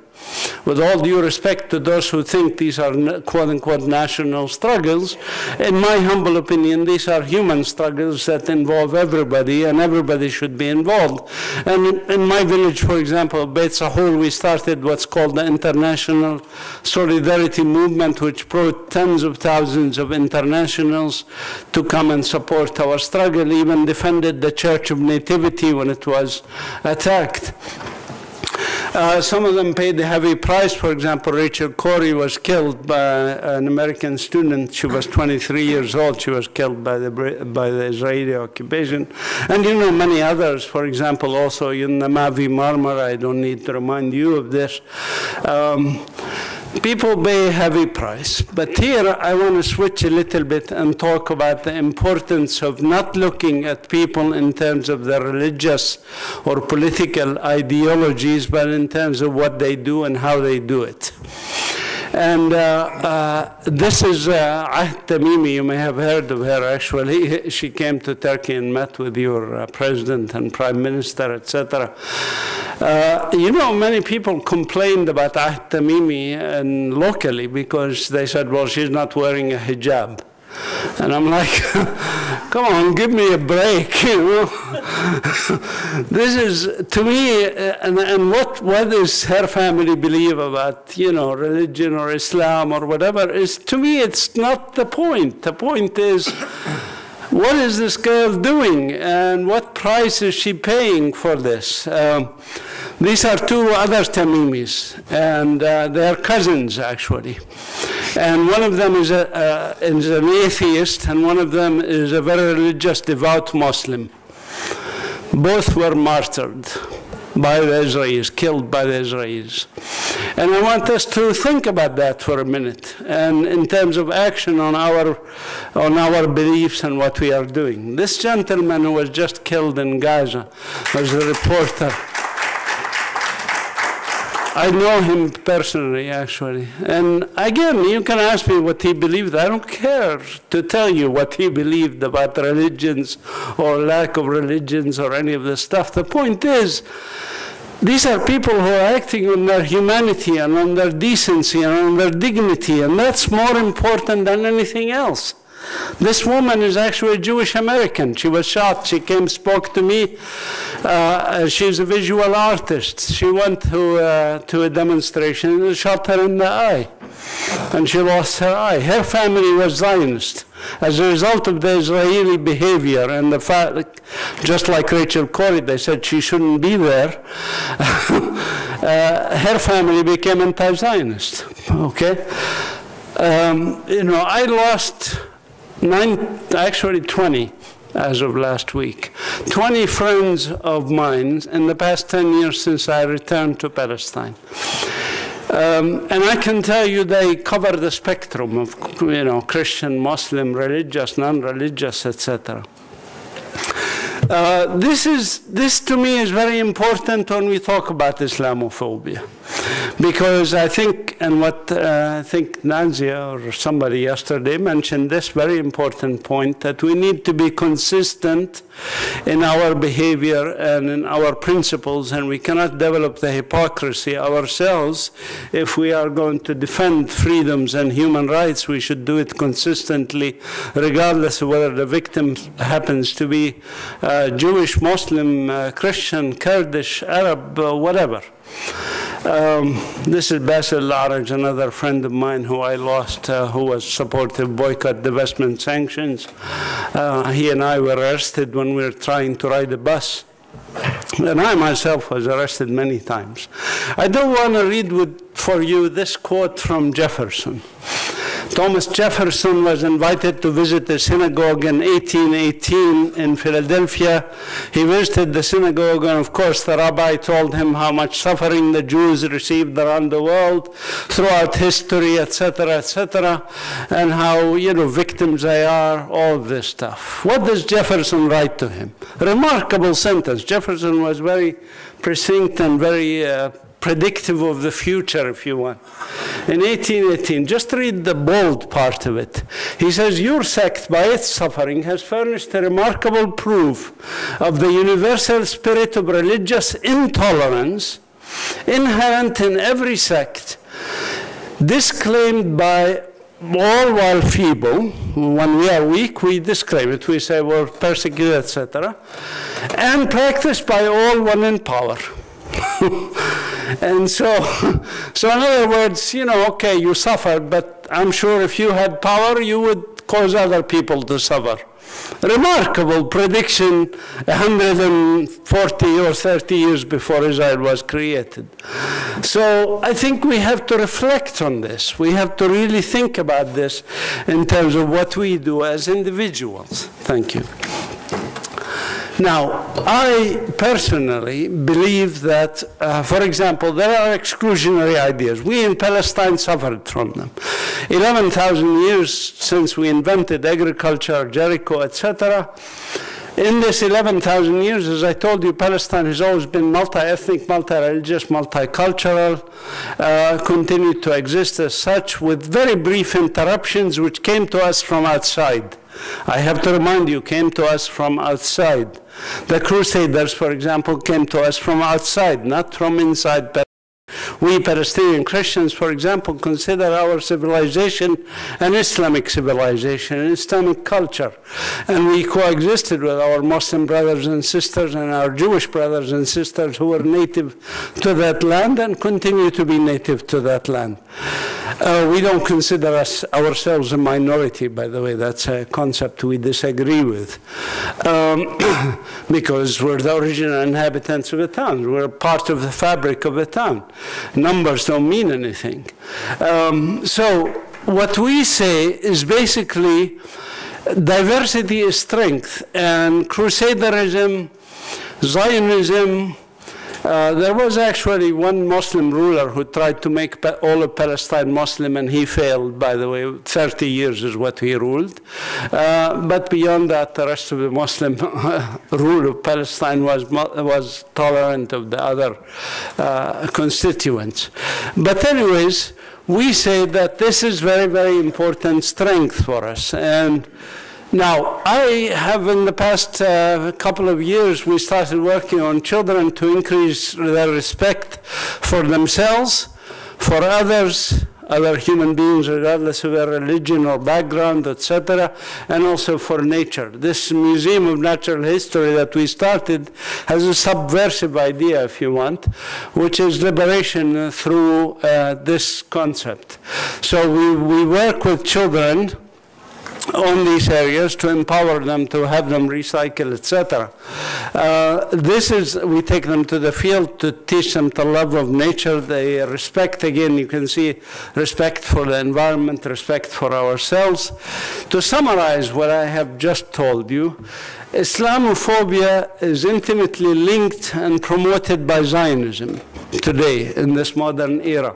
With all due respect to those who think these are quote-unquote national struggles, in my humble opinion, these are human struggles that involve everybody, and everybody should be involved. And in my village, for example, Beit Sahur, we started what's called the International Solidarity Movement, which brought tens of thousands of internationals to come and support our struggle, even defended the Church of Nativity when it was attacked. Some of them paid a heavy price. For example, Rachel Corrie was killed by an American student. She was 23 years old. She was killed by the Israeli occupation. And you know many others. For example, also in the Mavi Marmara, I don't need to remind you of this. People pay a heavy price. But here I want to switch a little bit and talk about the importance of not looking at people in terms of their religious or political ideologies, but in terms of what they do and how they do it. And this is Ahd Tamimi. You may have heard of her, actually. She came to Turkey and met with your president and prime minister, etc. You know, many people complained about Ahd Tamimi locally because they said, well, she's not wearing a hijab. And I'm like, come on, give me a break, you know. This is, to me, and what does her family believe about, you know, religion or Islam or whatever, is, to me, it's not the point. The point is, what is this girl doing and what price is she paying for this? These are 2 other Tamimis, and they're cousins, actually. And one of them is an atheist, and one of them is a very religious, devout Muslim. Both were martyred by the Israelis, killed by the Israelis. And I want us to think about that for a minute, and in terms of action on our beliefs and what we are doing. This gentleman who was just killed in Gaza was a reporter. I know him personally, actually. And again, you can ask me what he believed. I don't care to tell you what he believed about religions or lack of religions or any of this stuff. The point is, these are people who are acting on their humanity and on their decency and on their dignity, and that's more important than anything else. This woman is actually a Jewish American. She was shot. She came, spoke to me. She's a visual artist. She went to a demonstration and they shot her in the eye. And she lost her eye. Her family was Zionist. As a result of the Israeli behavior and the fact, just like Rachel Corrie, they said she shouldn't be there, her family became anti-Zionist. Okay? You know, I lost 20 as of last week. 20 friends of mine in the past 10 years since I returned to Palestine. And I can tell you they cover the spectrum of, Christian, Muslim, religious, non-religious, etc. This to me is very important when we talk about Islamophobia, because I think, and what I think Nazia or somebody yesterday mentioned this very important point, that we need to be consistent in our behavior and in our principles, and we cannot develop the hypocrisy ourselves. If we are going to defend freedoms and human rights, we should do it consistently, regardless of whether the victim happens to be Jewish, Muslim, Christian, Kurdish, Arab, whatever. This is Basil Laraj, another friend of mine who I lost, who was supportive boycott, divestment, sanctions. He and I were arrested when we were trying to ride a bus. And I myself was arrested many times. I do want to read for you this quote from Jefferson. Thomas Jefferson was invited to visit the synagogue in 1818 in Philadelphia. He visited the synagogue, and of course the rabbi told him how much suffering the Jews received around the world throughout history, etc., and how, victims they are, all of this stuff. What does Jefferson write to him? Remarkable sentence. Jefferson was very precinct and very predictive of the future, if you want. In 1818, just read the bold part of it. He says, "Your sect, by its suffering, has furnished a remarkable proof of the universal spirit of religious intolerance inherent in every sect, disclaimed by all while feeble." When we are weak, we disclaim it. We say we're persecuted, etc. "And practiced by all when in power." And so in other words, okay, you suffered, but I'm sure if you had power, you would cause other people to suffer. Remarkable prediction 140 or 30 years before Israel was created. So I think we have to reflect on this. We have to really think about this in terms of what we do as individuals. Thank you. Now, I personally believe that, for example, there are exclusionary ideas. We in Palestine suffered from them. 11,000 years since we invented agriculture, Jericho, etc. In this 11,000 years, as I told you, Palestine has always been multi-ethnic, multi-religious, multicultural, continued to exist as such, with very brief interruptions which came to us from outside. I have to remind you, came to us from outside. The Crusaders, for example, came to us from outside, not from inside Palestine. We Palestinian Christians, for example, consider our civilization an Islamic civilization, an Islamic culture. And we coexisted with our Muslim brothers and sisters and our Jewish brothers and sisters who were native to that land and continue to be native to that land. We don't consider ourselves a minority, by the way. That's a concept we disagree with. Because we're the original inhabitants of the town. We're part of the fabric of the town. Numbers don't mean anything. So what we say is basically diversity is strength, and Crusaderism, Zionism. There was actually one Muslim ruler who tried to make all of Palestine Muslim, and he failed, by the way. 30 years is what he ruled. But beyond that, the rest of the Muslim rule of Palestine was tolerant of the other constituents. But anyways, we say that this is very, very important strength for us. And now, I have in the past couple of years, we started working on children to increase their respect for themselves, for others, other human beings, regardless of their religion or background, etc., and also for nature. This Museum of Natural History that we started has a subversive idea, if you want, which is liberation through this concept. So we work with children on these areas to empower them, to have them recycle, etc. We take them to the field to teach them the love of nature. They respect, again, you can see respect for the environment, respect for ourselves. To summarize what I have just told you, Islamophobia is intimately linked and promoted by Zionism today in this modern era.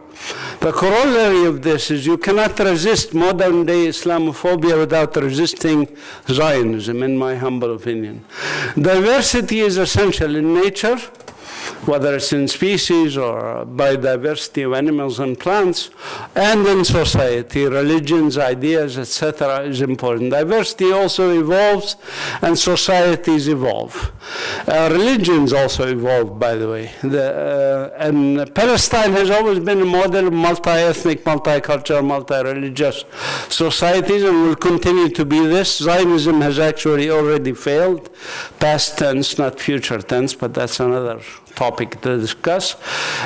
The corollary of this is you cannot resist modern-day Islamophobia without resisting Zionism, in my humble opinion. Diversity is essential in nature, whether it's in species or biodiversity of animals and plants, and in society, religions, ideas, etc., is important. Diversity also evolves, and societies evolve. Religions also evolve, by the way. And Palestine has always been a model of multi-ethnic, multicultural, multi-religious societies, and will continue to be this. Zionism has actually already failed, past tense, not future tense, but that's another topic to discuss.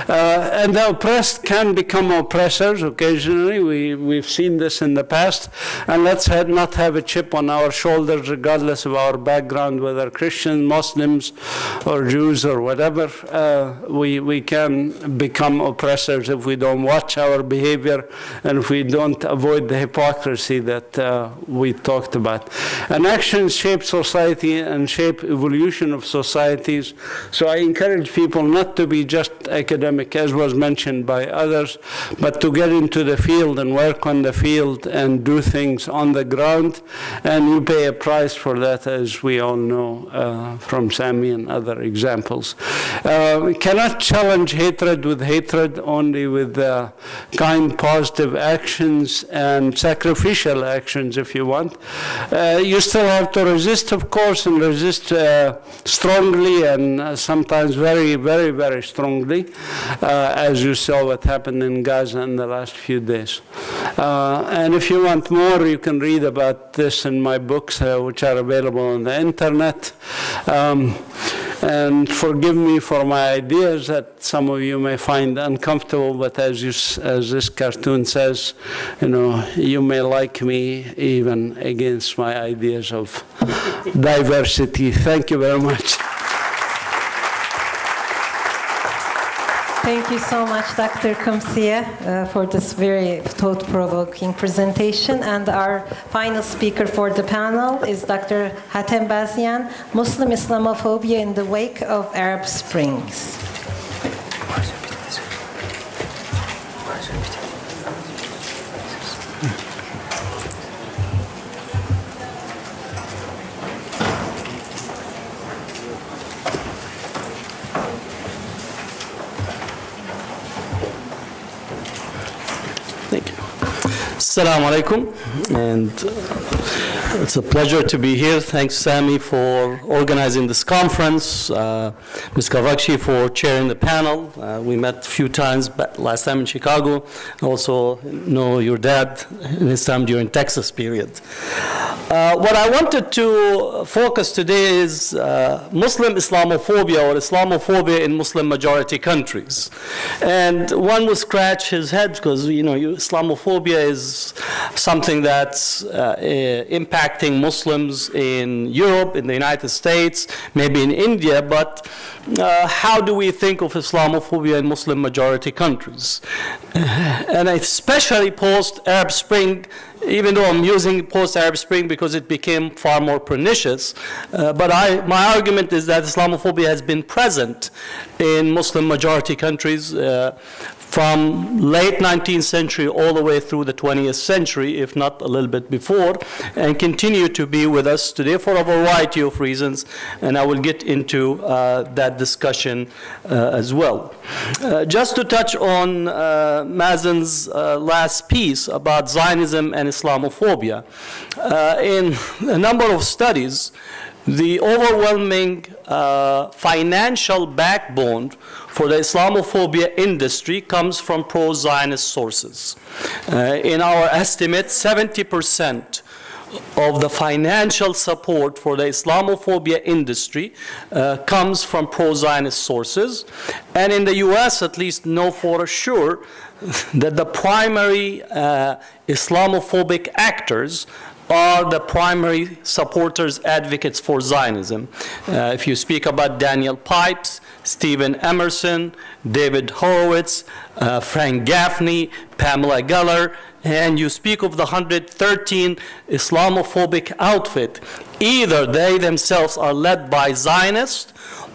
And the oppressed can become oppressors occasionally. We've seen this in the past. And let's not have a chip on our shoulders, regardless of our background, whether Christians, Muslims, or Jews, or whatever. We can become oppressors if we don't watch our behavior and if we don't avoid the hypocrisy that we talked about. And actions shape society and shape evolution of societies. So I encourage people not to be just academic, as was mentioned by others, but to get into the field and work on the field and do things on the ground. And you pay a price for that, as we all know from Sami and other examples. We cannot challenge hatred with hatred, only with kind, positive actions and sacrificial actions, if you want. You still have to resist, of course, and resist strongly, and sometimes very, very, very strongly, as you saw what happened in Gaza in the last few days. And if you want more, you can read about this in my books, which are available on the internet. And forgive me for my ideas that some of you may find uncomfortable, but as this cartoon says, you may like me even against my ideas of diversity. Thank you very much. Thank you so much, Dr. Qumsiyeh, for this very thought-provoking presentation. And our final speaker for the panel is Dr. Hatem Bazian, Muslim Islamophobia in the Wake of Arab Springs. Assalamu alaikum, and it's a pleasure to be here. Thanks, Sami, for organizing this conference, Ms. Kavakçı for chairing the panel. We met a few times, last time in Chicago. I also know your dad, this time during Texas period. What I wanted to focus today is Muslim Islamophobia, or Islamophobia in Muslim majority countries. And one will scratch his head because, Islamophobia is something that's impacting Muslims in Europe, in the United States, maybe in India, but how do we think of Islamophobia in Muslim majority countries? And especially post-Arab Spring, even though I'm using post-Arab Spring because it became far more pernicious, but my argument is that Islamophobia has been present in Muslim majority countries from late 19th century all the way through the 20th century, if not a little bit before, and continue to be with us today for a variety of reasons, and I will get into that discussion as well. Just to touch on Mazin's last piece about Zionism and Islamophobia. In a number of studies, the overwhelming financial backbone for the Islamophobia industry comes from pro-Zionist sources. In our estimate, 70% of the financial support for the Islamophobia industry comes from pro-Zionist sources. And in the US, at least know for sure that the primary Islamophobic actors are the primary supporters, advocates for Zionism. If you speak about Daniel Pipes, Stephen Emerson, David Horowitz, Frank Gaffney, Pamela Geller, and you speak of the 113 Islamophobic outfit, either they themselves are led by Zionists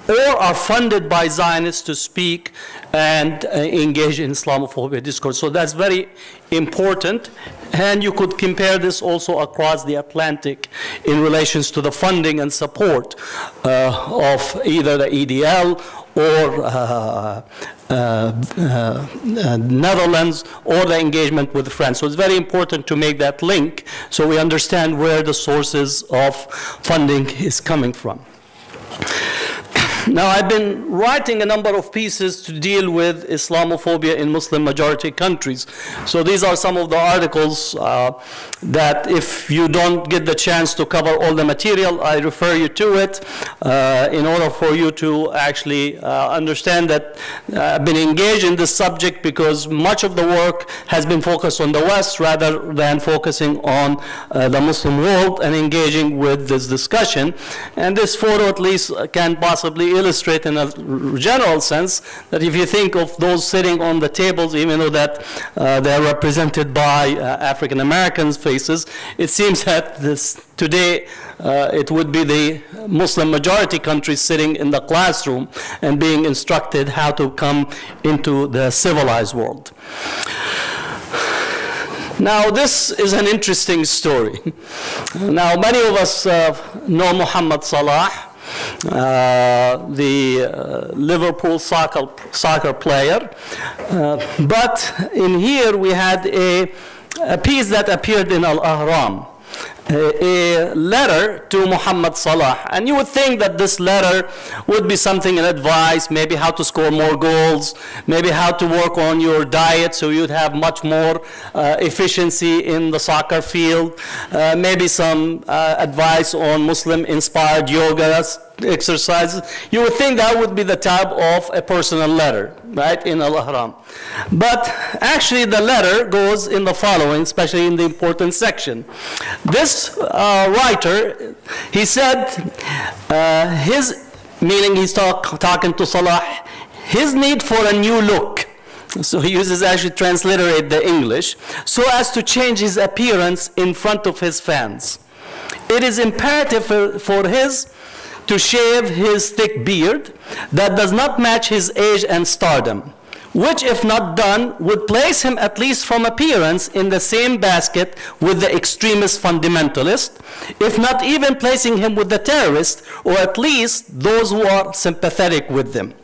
or are funded by Zionists to speak and engage in Islamophobia discourse. So that's very important. And you could compare this also across the Atlantic in relations to the funding and support of either the EDL or Netherlands, or the engagement with France. So it's very important to make that link so we understand where the sources of funding is coming from. Now, I've been writing a number of pieces to deal with Islamophobia in Muslim majority countries. So these are some of the articles that if you don't get the chance to cover all the material, I refer you to it in order for you to actually understand that I've been engaged in this subject because much of the work has been focused on the West rather than focusing on the Muslim world and engaging with this discussion. And this photo at least can possibly illustrate in a general sense that if you think of those sitting on the tables, even though that they're represented by African Americans' faces, it seems that today it would be the Muslim majority countries sitting in the classroom and being instructed how to come into the civilized world. Now, this is an interesting story. Now, many of us know Muhammad Salah, the Liverpool soccer player. But in here we had a piece that appeared in Al-Ahram, a letter to Muhammad Salah. And you would think that this letter would be something, an advice, maybe how to score more goals, maybe how to work on your diet so you'd have much more efficiency in the soccer field, maybe some advice on Muslim-inspired yoga exercises. You would think that would be the type of a personal letter, right, in Al-Ahram. But actually the letter goes in the following, especially in the important section. This writer, he said meaning he's talking to Salah, his need for a new look. So he uses actually transliterate the English, so as to change his appearance in front of his fans. It is imperative for to shave his thick beard that does not match his age and stardom, which, if not done, would place him, at least from appearance, in the same basket with the extremist fundamentalist, if not even placing him with the terrorists, or at least those who are sympathetic with them.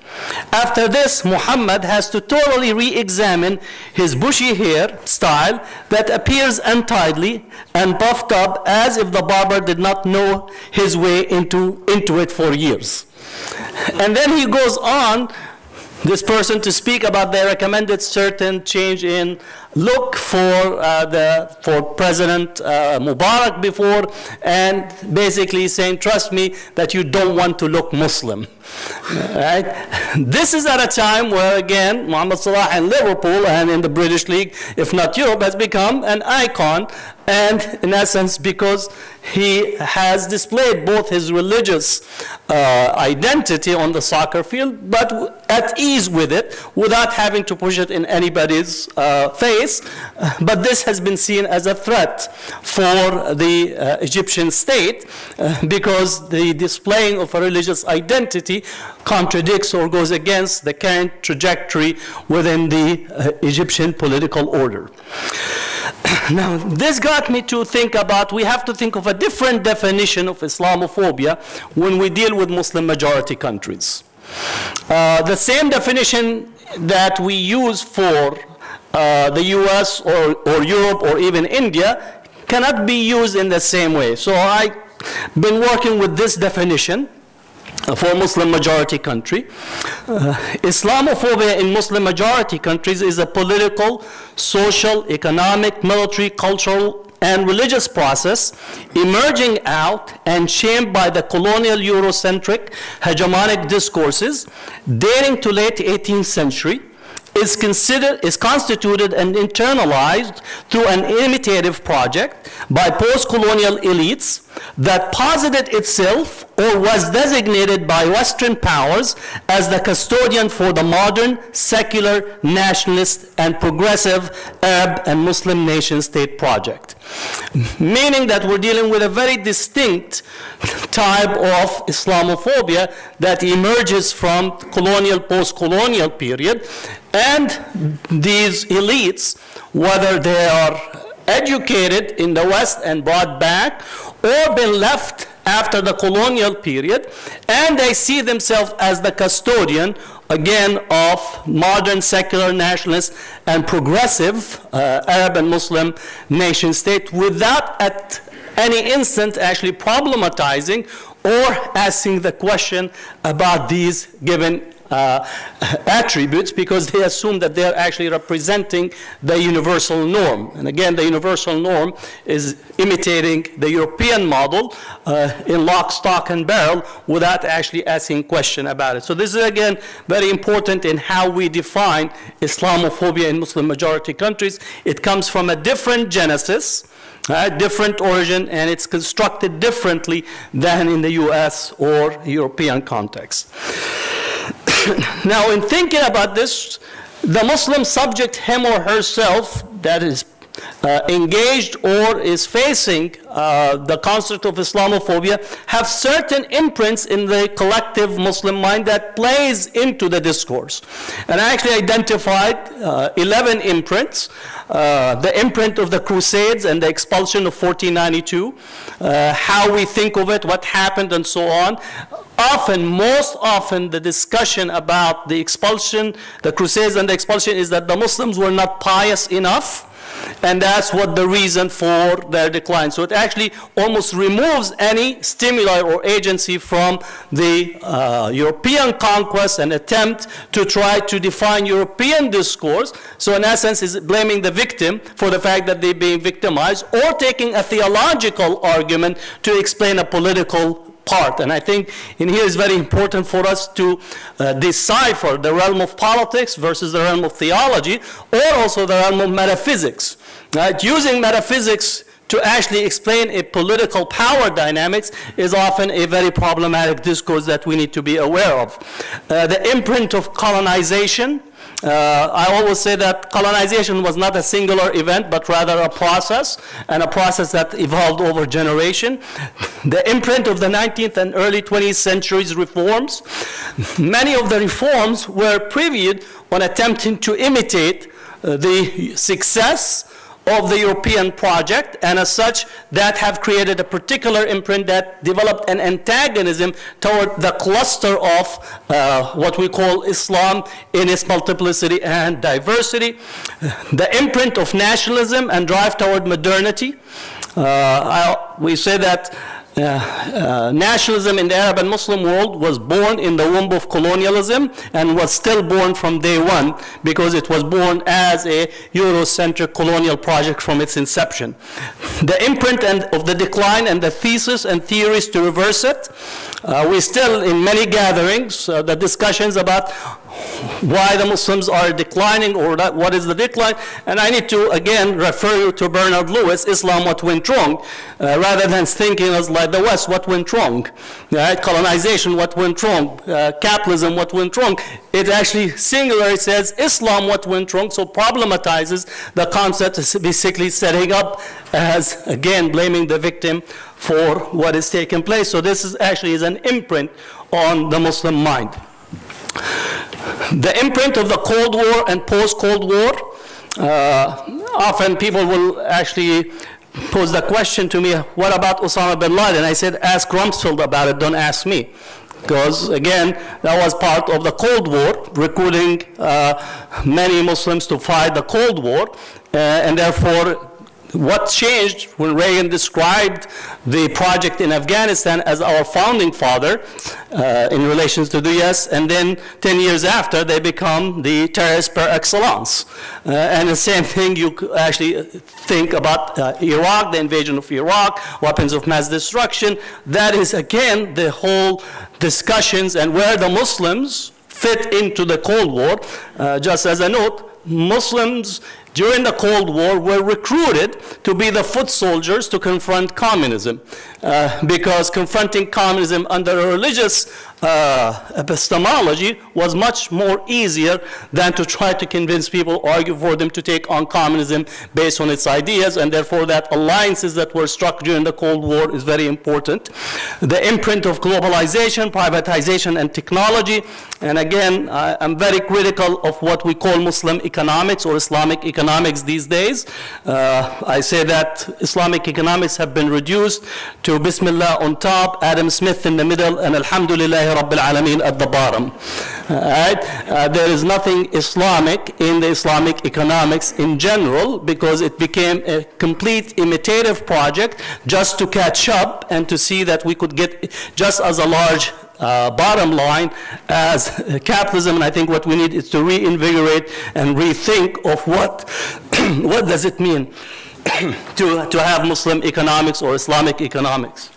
After this, Muhammad has to totally re-examine his bushy hair style that appears untidily and puffed up as if the barber did not know his way into it for years. And then he goes on, this person, to speak about the recommended certain change in look for President Mubarak before, and basically saying, trust me, that you don't want to look Muslim. Right? This is at a time where, again, Muhammad Salah in Liverpool and in the British League, if not Europe, has become an icon, and in essence because he has displayed both his religious identity on the soccer field, but at ease with it, without having to push it in anybody's face. But this has been seen as a threat for the Egyptian state because the displaying of a religious identity contradicts or goes against the current trajectory within the Egyptian political order. Now, this got me to think about, we have to think of a different definition of Islamophobia when we deal with Muslim majority countries. The same definition that we use for the US or Europe or even India cannot be used in the same way. So I've been working with this definition for Muslim majority country. Islamophobia in Muslim majority countries is a political, social, economic, military, cultural, and religious process emerging out and shaped by the colonial Eurocentric hegemonic discourses dating to late 18th century is constituted and internalized through an imitative project by post-colonial elites that posited itself or was designated by Western powers as the custodian for the modern, secular, nationalist, and progressive Arab and Muslim nation-state project. Meaning that we're dealing with a very distinct type of Islamophobia that emerges from colonial, post-colonial period, and these elites, whether they are educated in the West and brought back, or been left after the colonial period, and they see themselves as the custodian, again, of modern, secular, nationalist, and progressive Arab and Muslim nation state, without at any instant actually problematizing or asking the question about these given attributes, because they assume that they're actually representing the universal norm. And again, the universal norm is imitating the European model in lock, stock, and barrel without actually asking question about it. So this is, again, very important in how we define Islamophobia in Muslim majority countries. It comes from a different genesis, different origin, and it's constructed differently than in the US or European context. Now, in thinking about this, the Muslim subject, him or herself, that is engaged or is facing the construct of Islamophobia, have certain imprints in the collective Muslim mind that plays into the discourse. And I actually identified 11 imprints. The imprint of the Crusades and the expulsion of 1492, how we think of it, what happened, and so on. Often, most often, the discussion about the expulsion, the Crusades and the expulsion, is that the Muslims were not pious enough, and that's what the reason for their decline. So it actually almost removes any stimuli or agency from the European conquest and attempt to try to define European discourse. So in essence, is blaming the victim for the fact that they're being victimized, or taking a theological argument to explain a political part. And I think in here is very important for us to decipher the realm of politics versus the realm of theology, or also the realm of metaphysics. Right? Using metaphysics to actually explain a political power dynamics is often a very problematic discourse that we need to be aware of. The imprint of colonization. I always say that colonization was not a singular event, but rather a process, and a process that evolved over generation. The imprint of the 19th and early 20th centuries reforms. Many of the reforms were previewed on attempting to imitate the success of the European project, and as such, that have created a particular imprint that developed an antagonism toward the cluster of what we call Islam in its multiplicity and diversity. The imprint of nationalism and drive toward modernity. We say that nationalism in the Arab and Muslim world was born in the womb of colonialism and was still born from day one, because it was born as a Eurocentric colonial project from its inception. The imprint of the decline and the thesis and theories to reverse it. We still, in many gatherings, the discussions about why the Muslims are declining, or what is the decline. And I need to, again, refer you to Bernard Lewis, Islam, What Went Wrong, rather than thinking as like the West, what went wrong? Right? Colonization, what went wrong? Capitalism, what went wrong? It actually singularly says Islam, what went wrong, so problematizes the concept, basically setting up as, again, blaming the victim for what is taking place. So this is actually is an imprint on the Muslim mind. The imprint of the Cold War and post-Cold War. Often people will actually pose the question to me, what about Osama bin Laden? I said, ask Rumsfeld about it, don't ask me. Because, again, that was part of the Cold War, recruiting many Muslims to fight the Cold War, and therefore, what changed when Reagan described the project in Afghanistan as our founding father in relation to the US, and then 10 years after, they become the terrorists par excellence. And the same thing you could actually think about Iraq, the invasion of Iraq, weapons of mass destruction. That is, again, the whole discussions and where the Muslims fit into the Cold War. Just as a note, Muslims during the Cold War were recruited to be the foot soldiers to confront communism, because confronting communism under a religious epistemology was much more easier than to try to convince people, argue for them to take on communism based on its ideas, and therefore that alliances that were struck during the Cold War is very important. The imprint of globalization, privatization, and technology, and again, I'm very critical of what we call Muslim economics or Islamic economics these days. I say that Islamic economics have been reduced to Bismillah on top, Adam Smith in the middle, and Alhamdulillah Rabbil Alameen at the bottom. There is nothing Islamic in the Islamic economics in general, because it became a complete imitative project just to catch up and to see that we could get just as a large bottom line as capitalism. And I think what we need is to reinvigorate and rethink of what does it mean to have Muslim economics or Islamic economics.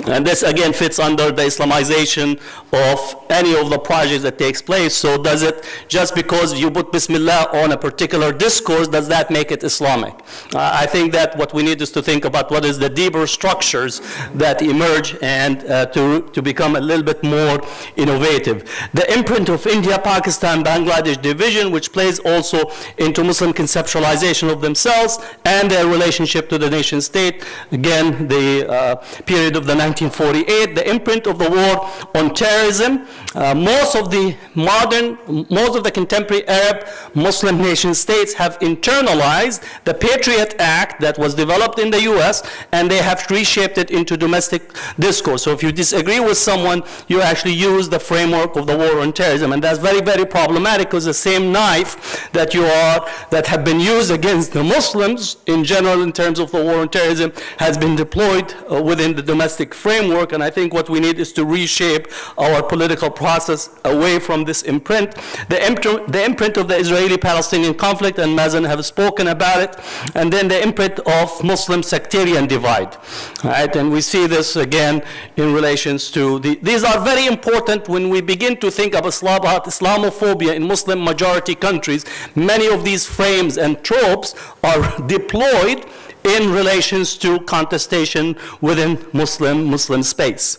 And this again fits under the Islamization of any of the projects that takes place. So does it, just because you put Bismillah on a particular discourse, does that make it Islamic? I think that what we need is to think about what is the deeper structures that emerge, and to become a little bit more innovative. The imprint of India, Pakistan, Bangladesh division, which plays also into Muslim conceptualization of themselves and their relationship to the nation state. Again, the period of the 1948, the imprint of the war on terrorism. Most of the contemporary Arab Muslim nation states have internalized the Patriot Act that was developed in the US, and they have reshaped it into domestic discourse. So if you disagree with someone, you actually use the framework of the war on terrorism, and that's very, very problematic, because the same knife that have been used against the Muslims in general in terms of the war on terrorism has been deployed within the domestic framework. And I think what we need is to reshape our political process away from this imprint. The imprint of the Israeli-Palestinian conflict, and Mazin have spoken about it, and then the imprint of Muslim sectarian divide. Right? And we see this again in relations to these are very important when we begin to think of Islamophobia in Muslim majority countries. Many of these frames and tropes are deployed in relations to contestation within Muslim space.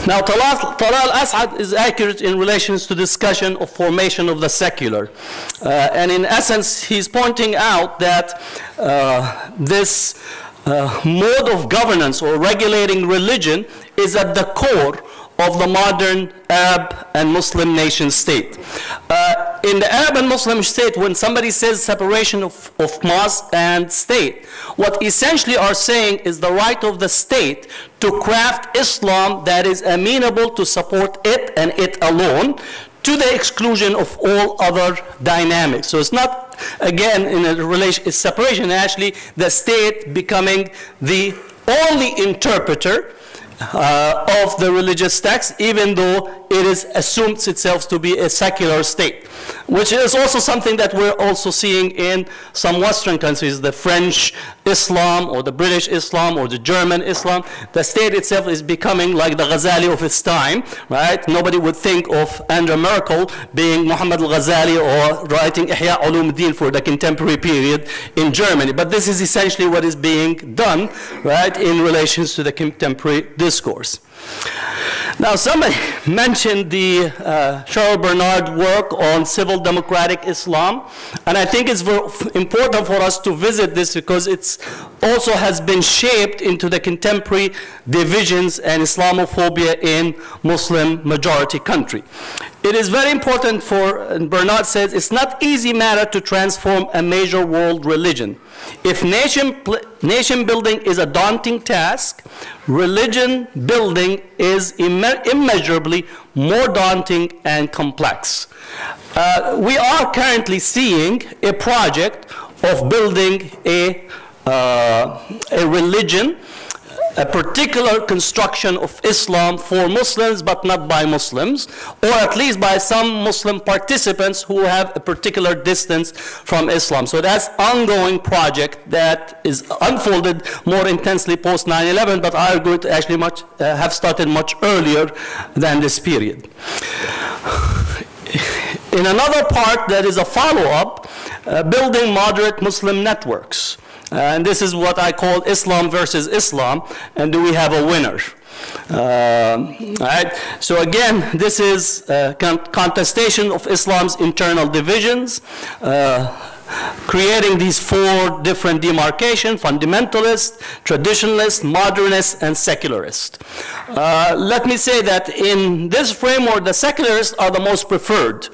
Now, Talal Asad is accurate in relations to discussion of formation of the secular. And in essence, he's pointing out that this mode of governance or regulating religion is at the core of the modern Arab and Muslim nation state. In the Arab and Muslim state, when somebody says separation of mosque and state, what essentially are saying is the right of the state to craft Islam that is amenable to support it and it alone, to the exclusion of all other dynamics. So it's not, again, in a relation, it's separation, actually the state becoming the only interpreter of the religious text, even though it is assumed itself to be a secular state, which is also something that we're also seeing in some Western countries, the French Islam or the British Islam or the German Islam. The state itself is becoming like the Ghazali of its time, right? Nobody would think of Angela Merkel being Muhammad al-Ghazali or writing Ihya Ulumuddin for the contemporary period in Germany. But this is essentially what is being done, right, in relations to the contemporary discourse. Now, somebody mentioned the Charles Bernard work on civil democratic Islam, and I think it's very important for us to visit this because it also has been shaped into the contemporary divisions and Islamophobia in Muslim majority country. It is very important for, and Bernard says, it's not easy matter to transform a major world religion. If nation building is a daunting task, religion building is immeasurably more daunting and complex. We are currently seeing a project of building a religion a particular construction of Islam for Muslims, but not by Muslims, or at least by some Muslim participants who have a particular distance from Islam. So that's ongoing project that is unfolded more intensely post 9/11, but I argue it actually have started much earlier than this period. In another part, there is a follow-up, building moderate Muslim networks. And this is what I call Islam versus Islam, and do we have a winner? Right? So again, this is contestation of Islam's internal divisions, creating these four different demarcations: fundamentalist, traditionalist, modernist, and secularist. Let me say that in this framework, the secularists are the most preferred,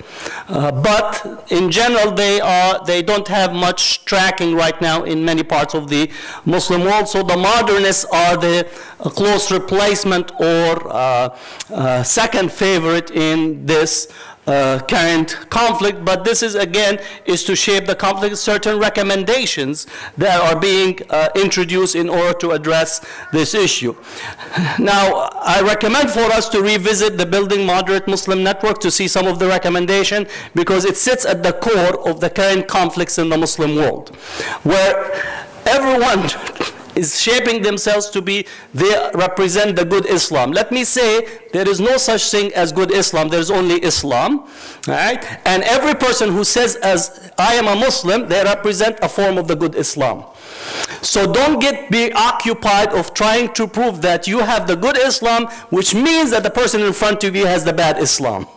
but in general, they don't have much tracking right now in many parts of the Muslim world. So the modernists are the close replacement or second favorite in this current conflict, but this is again to shape the conflict. Certain recommendations that are being introduced in order to address this issue. Now, I recommend for us to revisit the Building Moderate Muslim Network to see some of the recommendation, because it sits at the core of the current conflicts in the Muslim world, where everyone is shaping themselves to be, they represent the good Islam. Let me say, there is no such thing as good Islam, there is only Islam, right? And every person who says, as I am a Muslim, they represent a form of the good Islam. So don't be occupied of trying to prove that you have the good Islam, which means that the person in front of you has the bad Islam.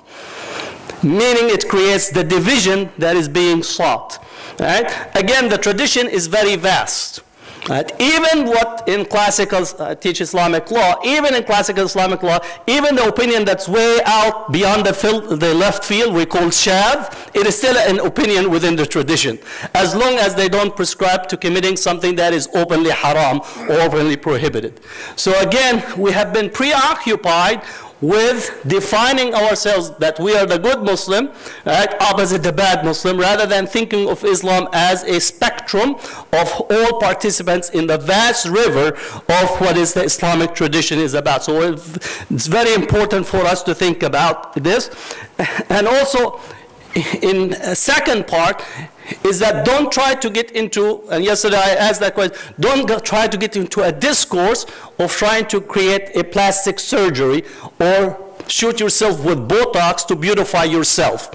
Meaning it creates the division that is being sought, right? Again, the tradition is very vast. Right? Even what in classical, teach Islamic law, even in classical Islamic law, even the opinion that's way out beyond the left field, we call shadh, it is still an opinion within the tradition, as long as they don't prescribe to committing something that is openly haram or openly prohibited. So again, we have been preoccupied with defining ourselves that we are the good Muslim, right, opposite the bad Muslim, rather than thinking of Islam as a spectrum of all participants in the vast river of what is the Islamic tradition is about. So it's very important for us to think about this. And also, in a second part, is that don't try to get into, and yesterday I asked that question, don't try to get into a discourse of trying to create a plastic surgery or shoot yourself with Botox to beautify yourself.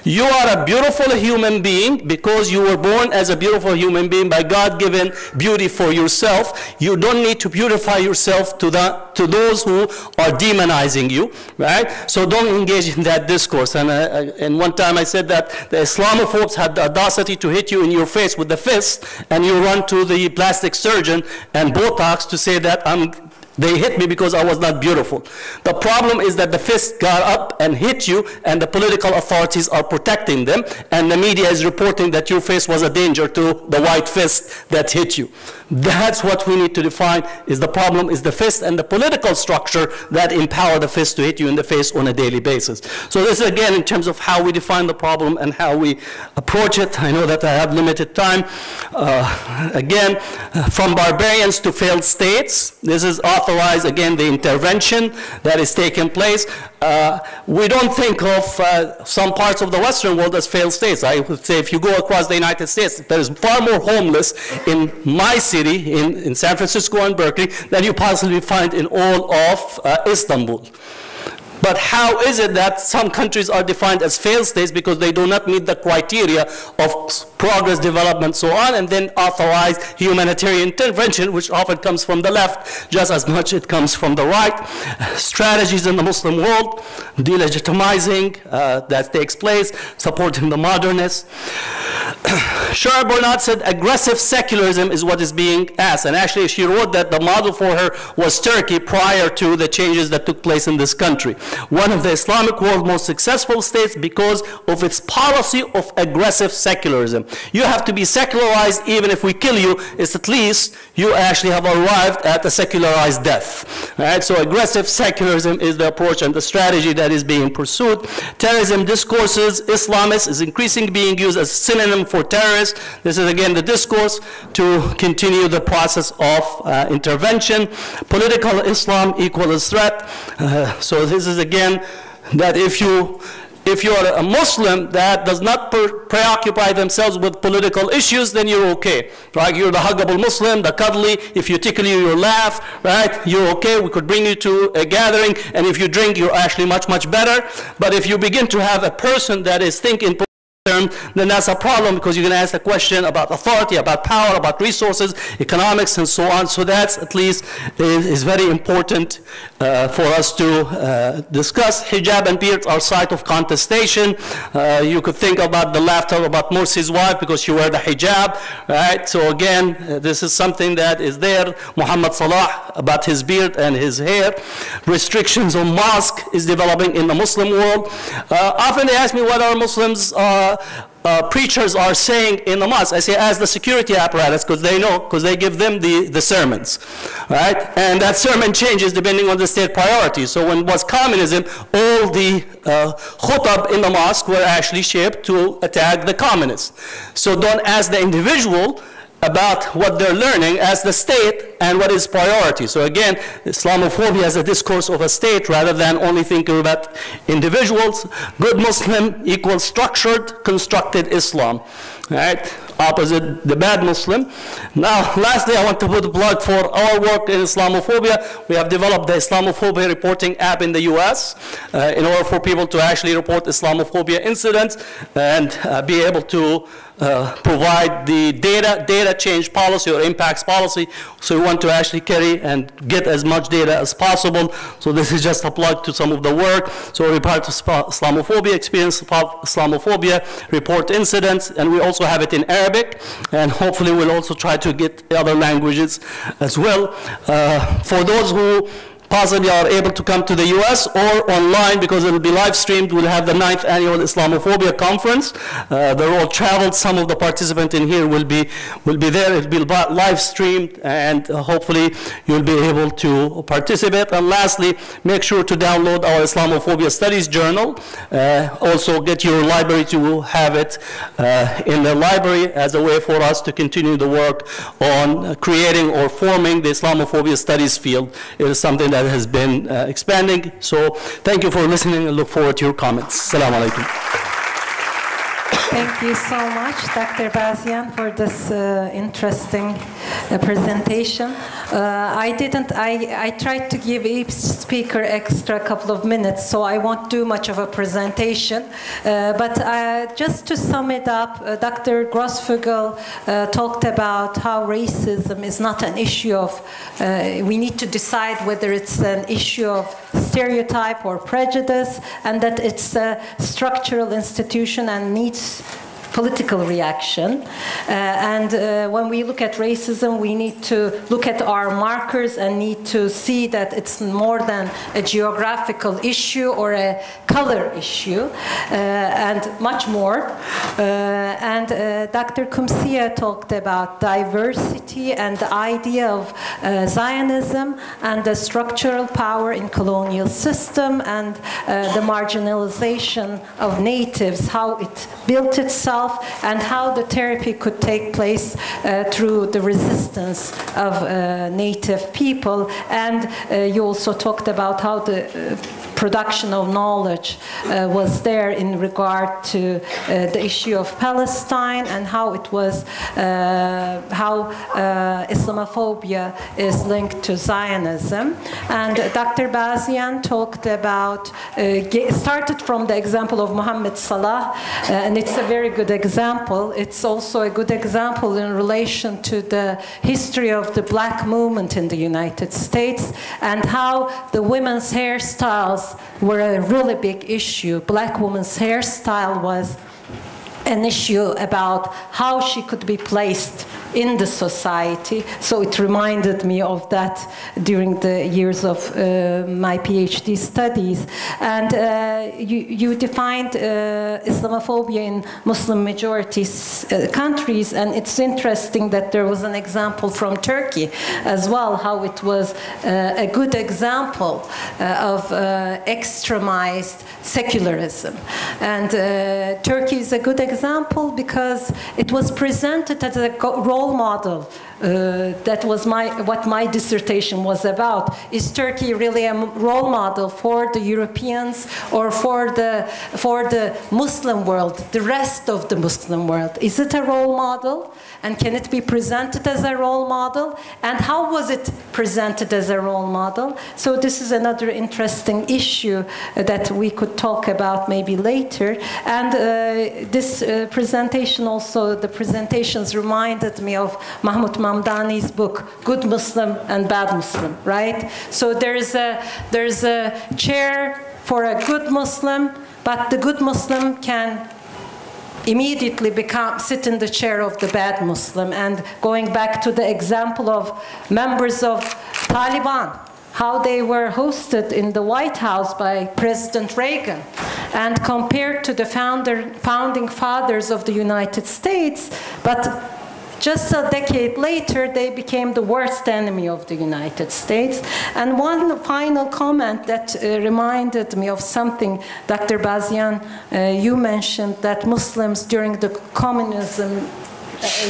You are a beautiful human being because you were born as a beautiful human being by God-given beauty for yourself. You don't need to beautify yourself to those who are demonizing you, right? So don't engage in that discourse. And one time I said that the Islamophobes had the audacity to hit you in your face with the fist, and you run to the plastic surgeon and Botox to say that they hit me because I was not beautiful. The problem is that the fist got up and hit you, and the political authorities are protecting them, and the media is reporting that your face was a danger to the white fist that hit you. That's what we need to define, is the problem is the fist and the political structure that empower the fist to hit you in the face on a daily basis. So this is again in terms of how we define the problem and how we approach it. I know that I have limited time. Again, from barbarians to failed states, this is authorized, again, the intervention that is taking place. We don't think of some parts of the Western world as failed states. I would say if you go across the United States, there is far more homeless in my city, in San Francisco and Berkeley, than you possibly find in all of Istanbul. But how is it that some countries are defined as failed states because they do not meet the criteria of progress, development, so on, and then authorize humanitarian intervention, which often comes from the left, just as much it comes from the right. Strategies in the Muslim world, delegitimizing that takes place, supporting the modernists. Shara Bernard said aggressive secularism is what is being asked, and actually she wrote that the model for her was Turkey prior to the changes that took place in this country. one of the Islamic world's most successful states because of its policy of aggressive secularism. You have to be secularized even if we kill you, it's at least you actually have arrived at a secularized death. Right? So aggressive secularism is the approach and the strategy that is being pursued. Terrorism discourses, Islamist is increasingly being used as a synonym for terrorist. This is again the discourse to continue the process of intervention. Political Islam equals threat. So this is again that if you are a Muslim that does not preoccupy themselves with political issues, then you're okay, right? You're the huggable Muslim, the cuddly. If you tickle you laugh, right? You're okay. We could bring you to a gathering, and if you drink, you're actually much, much better. But if you begin to have a person that is thinking term, then that's a problem because you're going to ask the question about authority, about power, about resources, economics, and so on. So that's at least is very important for us to discuss. Hijab and beards are site of contestation. You could think about the laughter about Morsi's wife because she wear the hijab, right? So again, this is something that is there. Muhammad Salah about his beard and his hair. Restrictions on mosque is developing in the Muslim world. Often they ask me what are Muslims preachers are saying in the mosque. I say, as the security apparatus, because they know, because they give them the sermons, right? And that sermon changes depending on the state priorities. So when it was communism, all the khutab in the mosque were actually shaped to attack the communists. So don't ask the individual about what they're learning as the state and what is priority. So again, Islamophobia is a discourse of a state rather than only thinking about individuals. Good Muslim equals structured, constructed Islam, right? Opposite the bad Muslim. Now, lastly, I want to put a plug for our work in Islamophobia. We have developed the Islamophobia reporting app in the US in order for people to actually report Islamophobia incidents and be able to provide the data change policy or impacts policy. So we want to actually carry and get as much data as possible. So this is just a plug to some of the work. So we part of Islamophobia, experience Islamophobia, report incidents, and we also have it in Arabic, and hopefully we'll also try to get other languages as well. For those who possibly are able to come to the US or online because it will be live streamed. We'll have the 9th annual Islamophobia conference. They're all traveled. Some of the participants in here will be there. It will be live streamed, and hopefully you'll be able to participate. And lastly, make sure to download our Islamophobia Studies Journal. Also get your library to have it in the library as a way for us to continue the work on creating or forming the Islamophobia studies field. It is something that has been expanding. So thank you for listening and look forward to your comments. Assalamu alaikum. Thank you so much, Dr. Bazian, for this interesting presentation. I tried to give each speaker extra couple of minutes, so I won't do much of a presentation. But just to sum it up, Dr. Grosfoguel talked about how racism is not an issue of, we need to decide whether it's an issue of stereotype or prejudice, and that it's a structural institution and needs political reaction. When we look at racism, we need to look at our markers and need to see that it's more than a geographical issue or a color issue, and much more. Dr. Qumsiyeh talked about diversity and the idea of Zionism and the structural power in colonial system and the marginalization of natives, how it built itself, and how the therapy could take place through the resistance of native people. And you also talked about how the production of knowledge was there in regard to the issue of Palestine and how it was, how Islamophobia is linked to Zionism. And Dr. Bazian talked about, started from the example of Muhammad Salah, and it's a very good example. It's also a good example in relation to the history of the black movement in the United States and how the women's hairstyles were a really big issue. Black woman's hairstyle was an issue about how she could be placed in the society. So it reminded me of that during the years of my PhD studies. And you defined Islamophobia in Muslim majority countries, and it's interesting that there was an example from Turkey as well, how it was a good example of extremized secularism. And Turkey is a good example because it was presented as a role model. That was what my dissertation was about. Is Turkey really a role model for the Europeans or for the Muslim world, the rest of the Muslim world? Is it a role model? And can it be presented as a role model? And how was it presented as a role model? So this is another interesting issue that we could talk about maybe later. And this presentation also, the presentations reminded me of Mahmoud Mamdani's book, Good Muslim and Bad Muslim, right? So there's a chair for a good Muslim, but the good Muslim can immediately sit in the chair of the bad Muslim. And going back to the example of members of Taliban, how they were hosted in the White House by President Reagan, and compared to the founding fathers of the United States, but just a decade later, they became the worst enemy of the United States. And one final comment that reminded me of something, Dr. Bazian, you mentioned that Muslims during the communism,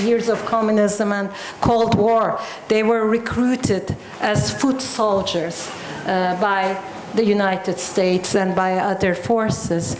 years of communism and Cold War, they were recruited as foot soldiers by the United States and by other forces.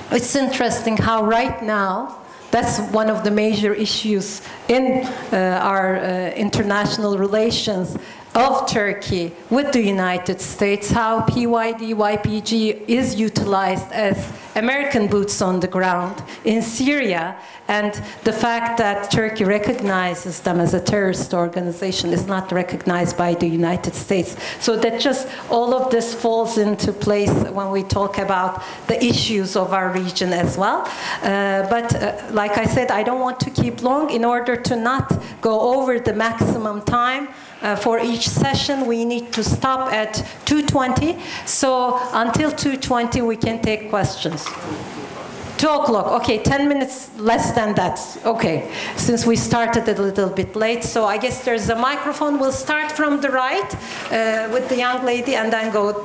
It's interesting how right now, that's one of the major issues in our international relations of Turkey with the United States, how PYD, YPG is utilized as American boots on the ground in Syria, and the fact that Turkey recognizes them as a terrorist organization is not recognized by the United States. So that just all of this falls into place when we talk about the issues of our region as well. But like I said, I don't want to keep long. In order to not go over the maximum time for each session, we need to stop at 2:20. So until 2:20, we can take questions. 2 o'clock, okay, 10 minutes less than that. Okay, since we started a little bit late, so I guess there's a microphone. We'll start from the right with the young lady and then go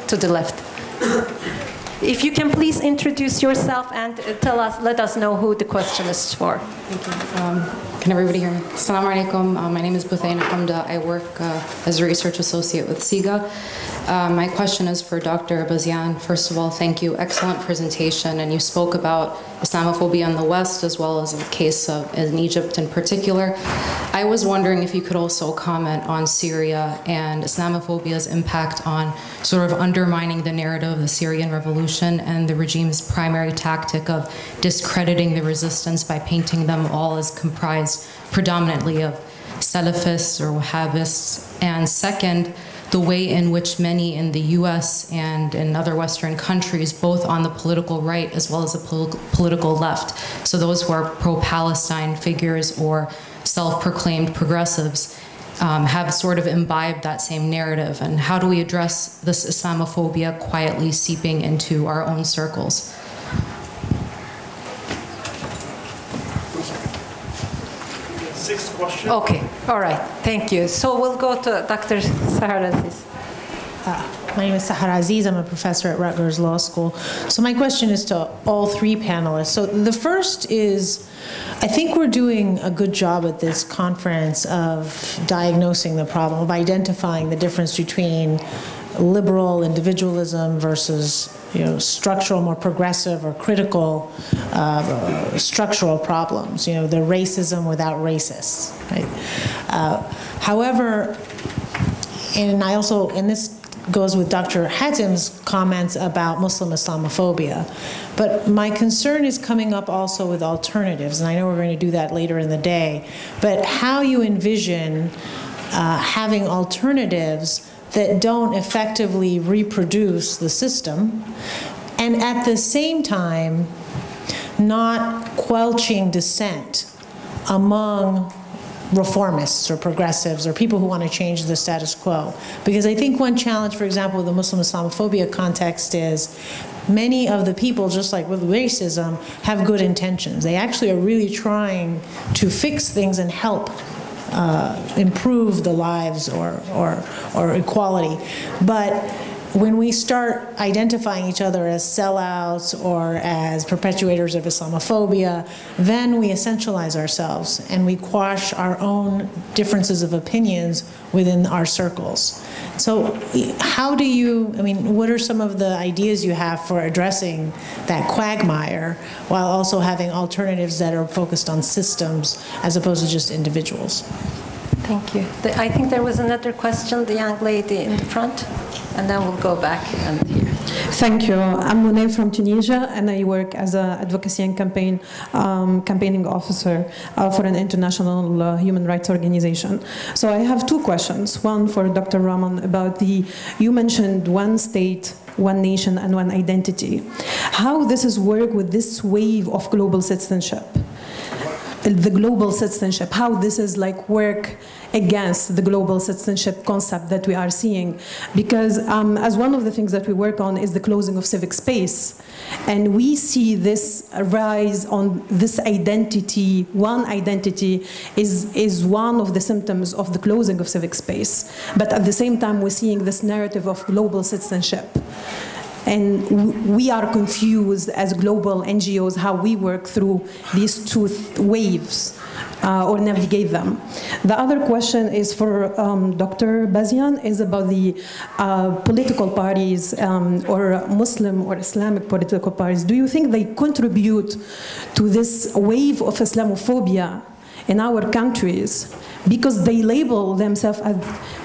to the left. If you can please introduce yourself and let us know who the question is for. Thank you. Can everybody hear me? Assalamu alaikum. My name is Bethlehem. I work as a research associate with CIGA. My question is for Dr. Bazian. First of all, thank you. Excellent presentation. And you spoke about Islamophobia in the West as well as in the case of in Egypt in particular. I was wondering if you could also comment on Syria and Islamophobia's impact on sort of undermining the narrative of the Syrian revolution and the regime's primary tactic of discrediting the resistance by painting them all as comprised predominantly of Salafists or Wahhabists. And second, the way in which many in the US and in other Western countries, both on the political right as well as the political left, so those who are pro-Palestine figures or self-proclaimed progressives, have sort of imbibed that same narrative. And how do we address this Islamophobia quietly seeping into our own circles? Sixth question. Okay, all right, thank you. So we'll go to Dr. Sahar Aziz. My name is Sahar Aziz. I'm a professor at Rutgers Law School. So my question is to all three panelists. So the first is, I think we're doing a good job at this conference of diagnosing the problem, of identifying the difference between liberal individualism versus structural, more progressive or critical structural problems, the racism without racists, right? However, and I also, and this goes with Dr. Hatem's comments about Muslim Islamophobia, but my concern is coming up also with alternatives, and I know we're going to do that later in the day, but how you envision having alternatives that don't effectively reproduce the system, and at the same time not quelching dissent among reformists or progressives or people who want to change the status quo. Because I think one challenge, for example, with the Muslim Islamophobia context is many of the people, just like with racism, have good intentions. They actually are really trying to fix things and help improve the lives or equality. But when we start identifying each other as sellouts or as perpetuators of Islamophobia, then we essentialize ourselves and we quash our own differences of opinions within our circles. So how do you, I mean, what are some of the ideas you have for addressing that quagmire while also having alternatives that are focused on systems as opposed to just individuals? Thank you. I think there was another question, the young lady in the front, and then we'll go back and here. Thank you. I'm Monet from Tunisia, and I work as an advocacy and campaigning officer for an international human rights organization. So I have two questions. One for Dr. Ramon about you mentioned one state, one nation, and one identity. How this is work with this wave of global citizenship? The global citizenship, how this is like work against the global citizenship concept that we are seeing. Because as one of the things that we work on is the closing of civic space. And we see this rise on this identity, one identity is one of the symptoms of the closing of civic space. But at the same time, we're seeing this narrative of global citizenship. And we are confused as global NGOs how we work through these two waves or navigate them. The other question is for Dr. Bazian, is about the political parties or Muslim or Islamic political parties. Do you think they contribute to this wave of Islamophobia in our countries because they label themselves as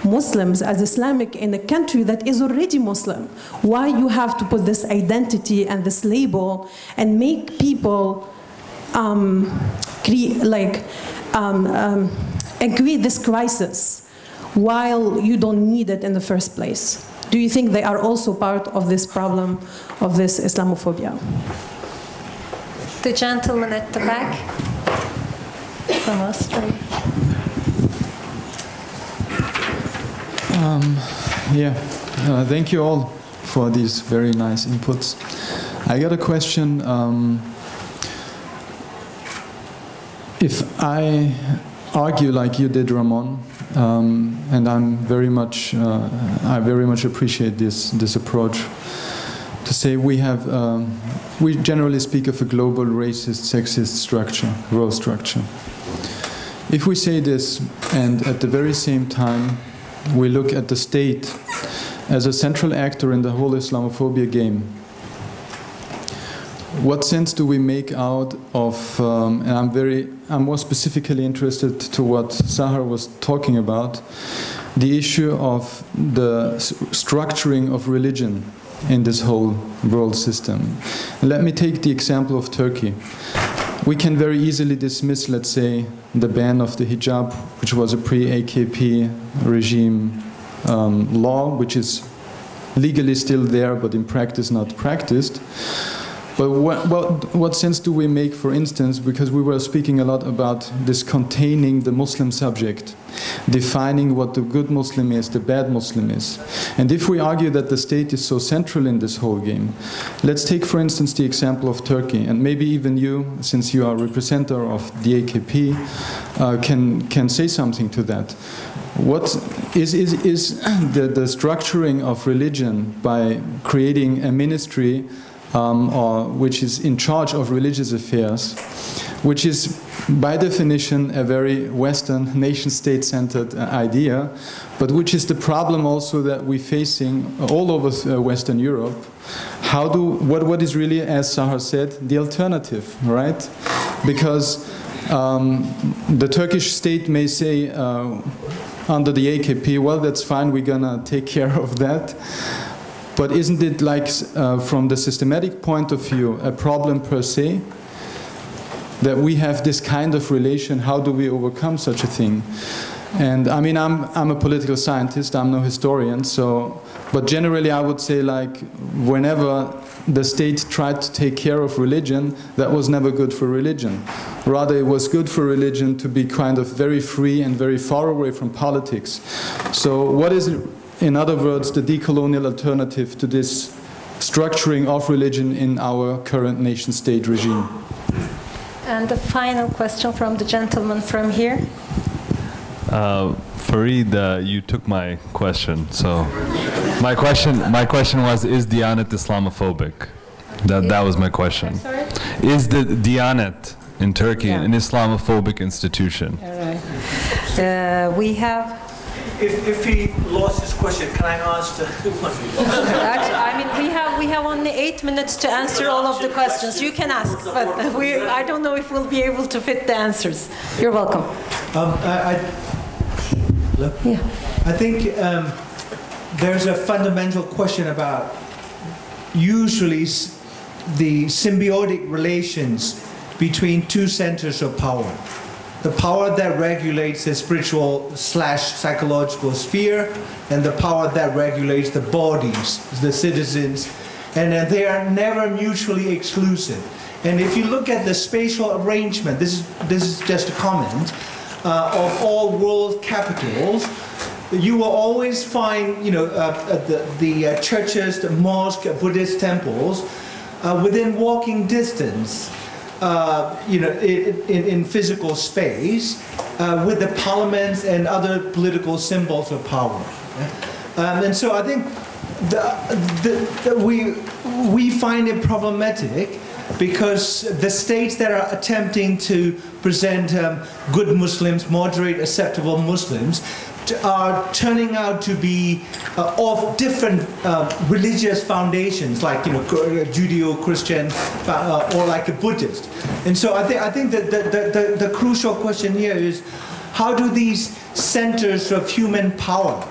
Muslims, as Islamic in a country that is already Muslim? Why you have to put this identity and this label and make people create this crisis while you don't need it in the first place? Do you think they are also part of this problem of this Islamophobia? The gentleman at the back. From Australia. Thank you all for these very nice inputs. I got a question. If I argue like you did, Ramon, and I very much appreciate this approach, to say we generally speak of a global racist, sexist structure, growth structure. If we say this, and at the very same time we look at the state as a central actor in the whole Islamophobia game, what sense do we make out of, and I'm more specifically interested to what Sahar was talking about, the issue of the structuring of religion in this whole world system. Let me take the example of Turkey. We can very easily dismiss, let's say, the ban of the hijab, which was a pre-AKP regime law, which is legally still there, but in practice not practiced. But what sense do we make, for instance, because we were speaking a lot about this containing the Muslim subject, defining what the good Muslim is, the bad Muslim is. And if we argue that the state is so central in this whole game, let's take, for instance, the example of Turkey, and maybe even you, since you are a representative of the AKP, can say something to that. What is the structuring of religion by creating a ministry which is in charge of religious affairs, which is by definition a very Western nation-state-centered idea, but which is the problem also that we're facing all over Western Europe. What is really, as Sahar said, the alternative, right? Because the Turkish state may say under the AKP, well, that's fine, we're gonna take care of that. But isn't it like, from the systematic point of view, a problem per se? That we have this kind of relation, how do we overcome such a thing? And I mean, I'm a political scientist, I'm no historian, but generally I would say, like, whenever the state tried to take care of religion, that was never good for religion. Rather, it was good for religion to be kind of very free and very far away from politics. So what is, in other words, the decolonial alternative to this structuring of religion in our current nation-state regime? And the final question from the gentleman from here. Farid, you took my question. So my question was, is Diyanet Islamophobic? That was my question. Sorry? Is the Diyanet in Turkey an Islamophobic institution? All right. We have... If he lost his question, can I ask the one? Actually, I mean, we have only 8 minutes to answer all of the questions. You can ask, but I don't know if we'll be able to fit the answers. You're welcome. I think there's a fundamental question about usually the symbiotic relations between two centers of power. The power that regulates the spiritual / psychological sphere, and the power that regulates the bodies, the citizens, and they are never mutually exclusive. And if you look at the spatial arrangement, this is just a comment, of all world capitals, you will always find, you know, the churches, the mosques, Buddhist temples within walking distance. You know, in physical space, with the parliaments and other political symbols of power. And so I think we find it problematic because the states that are attempting to present good Muslims, moderate, acceptable Muslims, are turning out to be of different religious foundations, like, you know, Judeo-Christian or like a Buddhist. And so I think that the crucial question here is, how do these centers of human power,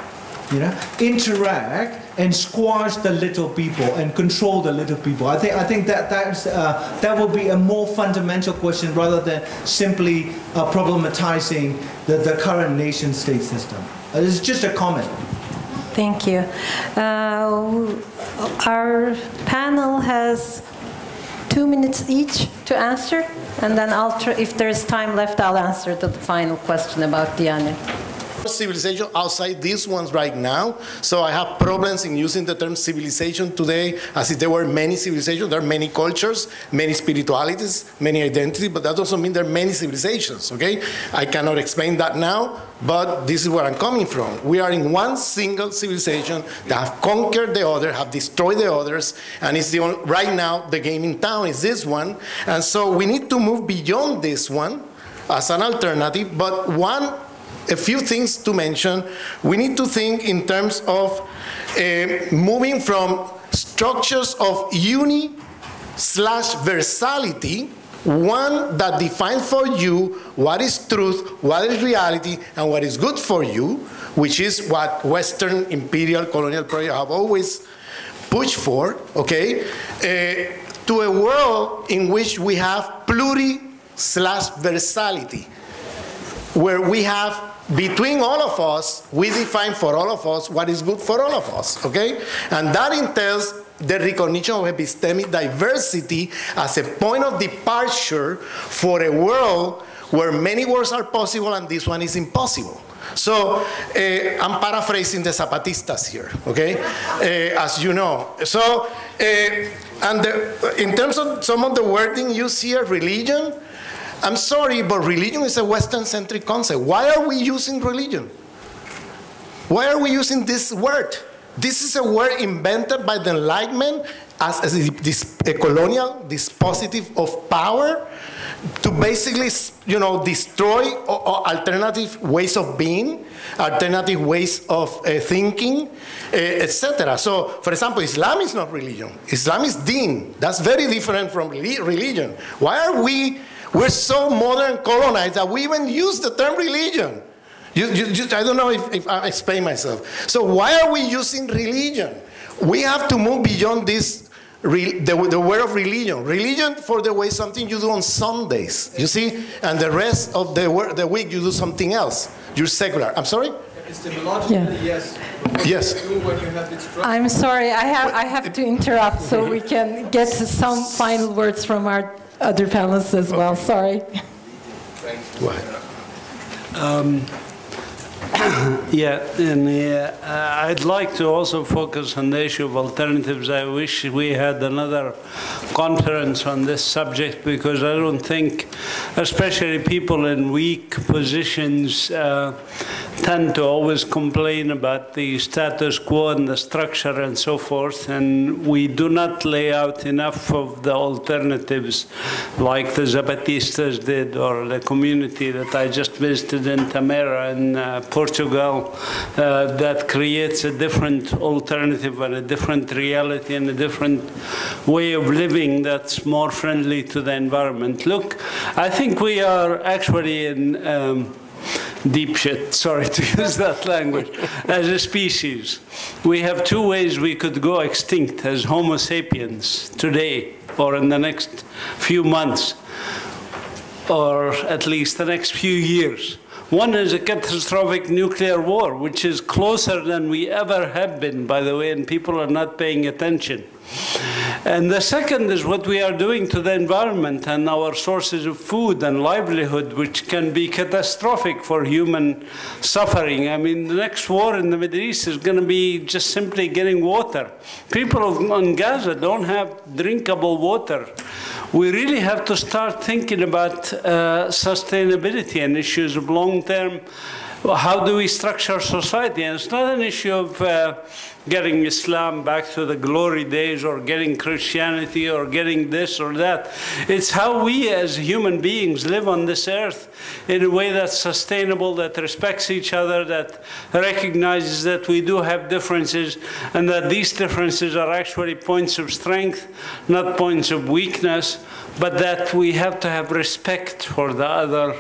you know, interact and squash the little people and control the little people? I think that will be a more fundamental question rather than simply problematizing the current nation-state system. It's just a comment. Thank you. Our panel has 2 minutes each to answer, and then if there's time left, I'll answer the final question about Diyanet. Civilization outside these ones right now, so I have problems in using the term civilization today as if there were many civilizations. There are many cultures, many spiritualities, many identities, but that doesn't mean there are many civilizations, okay? I cannot explain that now, but this is where I'm coming from. We are in one single civilization that have conquered the other, have destroyed the others, and it's the only, right now the game in town is this one, and so we need to move beyond this one as an alternative, but a few things to mention. We need to think in terms of moving from structures of uni/versality, one that defines for you what is truth, what is reality, and what is good for you, which is what Western imperial colonial projects have always pushed for, okay, to a world in which we have pluri/versality, where we have between all of us, we define for all of us what is good for all of us, okay? And that entails the recognition of epistemic diversity as a point of departure for a world where many worlds are possible and this one is impossible. So I'm paraphrasing the Zapatistas here, okay? As you know. So, in terms of some of the wording used here, religion, I'm sorry, but religion is a Western-centric concept. Why are we using religion? Why are we using this word? This is a word invented by the Enlightenment as a colonial dispositive of power to basically, you know, destroy alternative ways of being, alternative ways of thinking, etc. So, for example, Islam is not religion. Islam is deen. That's very different from religion. Why are we're so modern colonized that we even use the term religion? I don't know if I explain myself. So why are we using religion? We have to move beyond this, the word of religion. Religion for the way something you do on Sundays, you see? And the rest of the week you do something else. You're secular. I'm sorry? Epistemologically, yes. Yes. I'm sorry, I have to interrupt so we can get some final words from our other panelists as well. Sorry. Go ahead. I'd like to also focus on the issue of alternatives. I wish we had another conference on this subject, because I don't think, especially people in weak positions, tend to always complain about the status quo and the structure and so forth, and we do not lay out enough of the alternatives like the Zapatistas did, or the community that I just visited in Tamera in Portugal, that creates a different alternative and a different reality and a different way of living that's more friendly to the environment. Look, I think we are actually in deep shit, sorry to use that language, as a species. We have two ways we could go extinct as Homo sapiens today, or in the next few months, or at least the next few years. One is a catastrophic nuclear war, which is closer than we ever have been, by the way, and people are not paying attention. And the second is what we are doing to the environment and our sources of food and livelihood, which can be catastrophic for human suffering. I mean, the next war in the Middle East is going to be just simply getting water. People on Gaza don't have drinkable water. We really have to start thinking about sustainability and issues of long-term. How do we structure society? And it's not an issue of getting Islam back to the glory days, or getting Christianity, or getting this or that. It's how we as human beings live on this earth in a way that's sustainable, that respects each other, that recognizes that we do have differences, and that these differences are actually points of strength, not points of weakness, but that we have to have respect for the other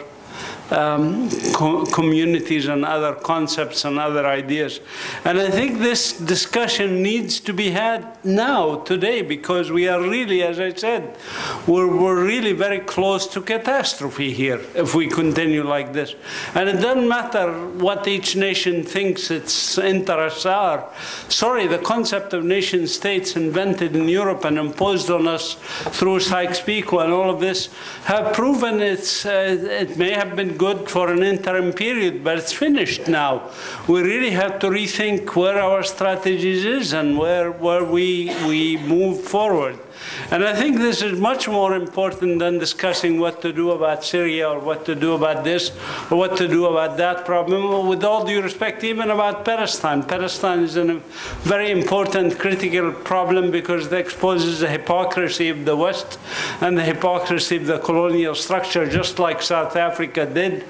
communities and other concepts and other ideas. And I think this discussion needs to be had now, today, because we are really, as I said, we're really very close to catastrophe here if we continue like this. And it doesn't matter what each nation thinks its interests are. Sorry, the concept of nation states invented in Europe and imposed on us through Sykes-Picot and all of this have proven it may have been good for an interim period, but it's finished now. We really have to rethink where our strategies is and where we move forward. And I think this is much more important than discussing what to do about Syria, or what to do about this, or what to do about that problem. With all due respect, even about Palestine. Palestine is a very important, critical problem, because it exposes the hypocrisy of the West and the hypocrisy of the colonial structure, just like South Africa did.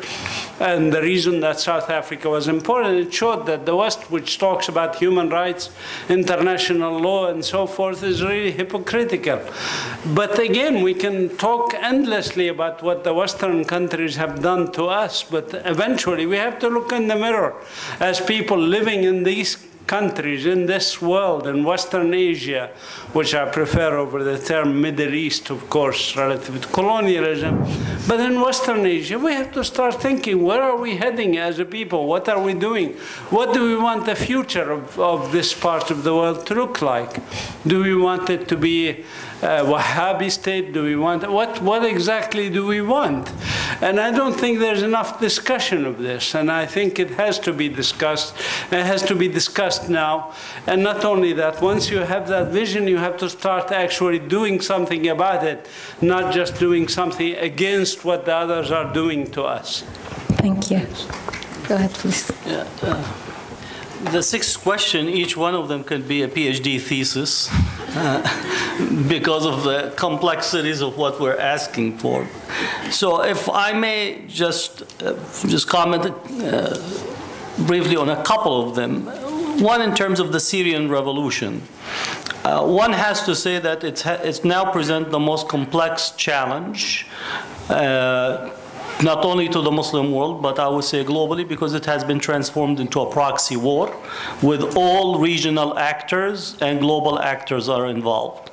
And the reason that South Africa was important, it showed that the West, which talks about human rights, international law, and so forth, is really hypocritical. But again, we can talk endlessly about what the Western countries have done to us, but eventually we have to look in the mirror as people living in these countries, in this world, in Western Asia, which I prefer over the term Middle East, of course, relative to colonialism. But in Western Asia, we have to start thinking, where are we heading as a people? What are we doing? What do we want the future of this part of the world to look like? Do we want it to be a Wahhabi state? Do we want, what exactly do we want? And I don't think there's enough discussion of this, and I think it has to be discussed. It has to be discussed now. And not only that, once you have that vision, you have to start actually doing something about it, not just doing something against what the others are doing to us. Thank you. Go ahead, please. Yeah, the sixth question, each one of them could be a PhD thesis because of the complexities of what we're asking for. So if I may just comment briefly on a couple of them. One, in terms of the Syrian revolution. One has to say that it's now present the most complex challenge, not only to the Muslim world, but I would say globally, because it has been transformed into a proxy war with all regional actors and global actors are involved.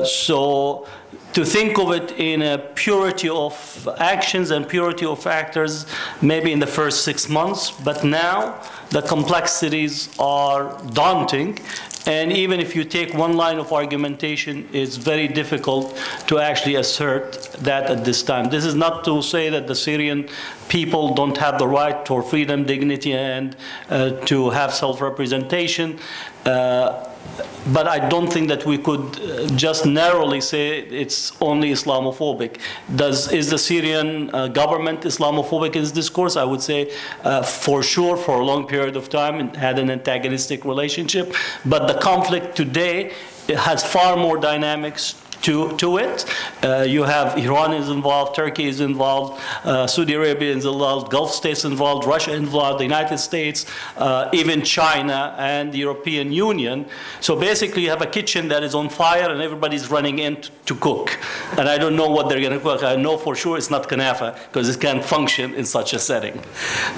So to think of it in a purity of actions and purity of actors, maybe in the first 6 months, but now the complexities are daunting. And even if you take one line of argumentation, it's very difficult to actually assert that at this time. This is not to say that the Syrian people don't have the right for freedom, dignity, and to have self-representation. But I don't think that we could just narrowly say it's only Islamophobic. Is the Syrian government Islamophobic in its discourse? I would say for sure, for a long period of time, it had an antagonistic relationship. But the conflict today has far more dynamics to it. You have Iran is involved, Turkey is involved, Saudi Arabia is involved, Gulf states involved, Russia involved, the United States, even China and the European Union. So basically you have a kitchen that is on fire and everybody's running in to cook. And I don't know what they're going to cook. I know for sure it's not kanafa because it can't function in such a setting.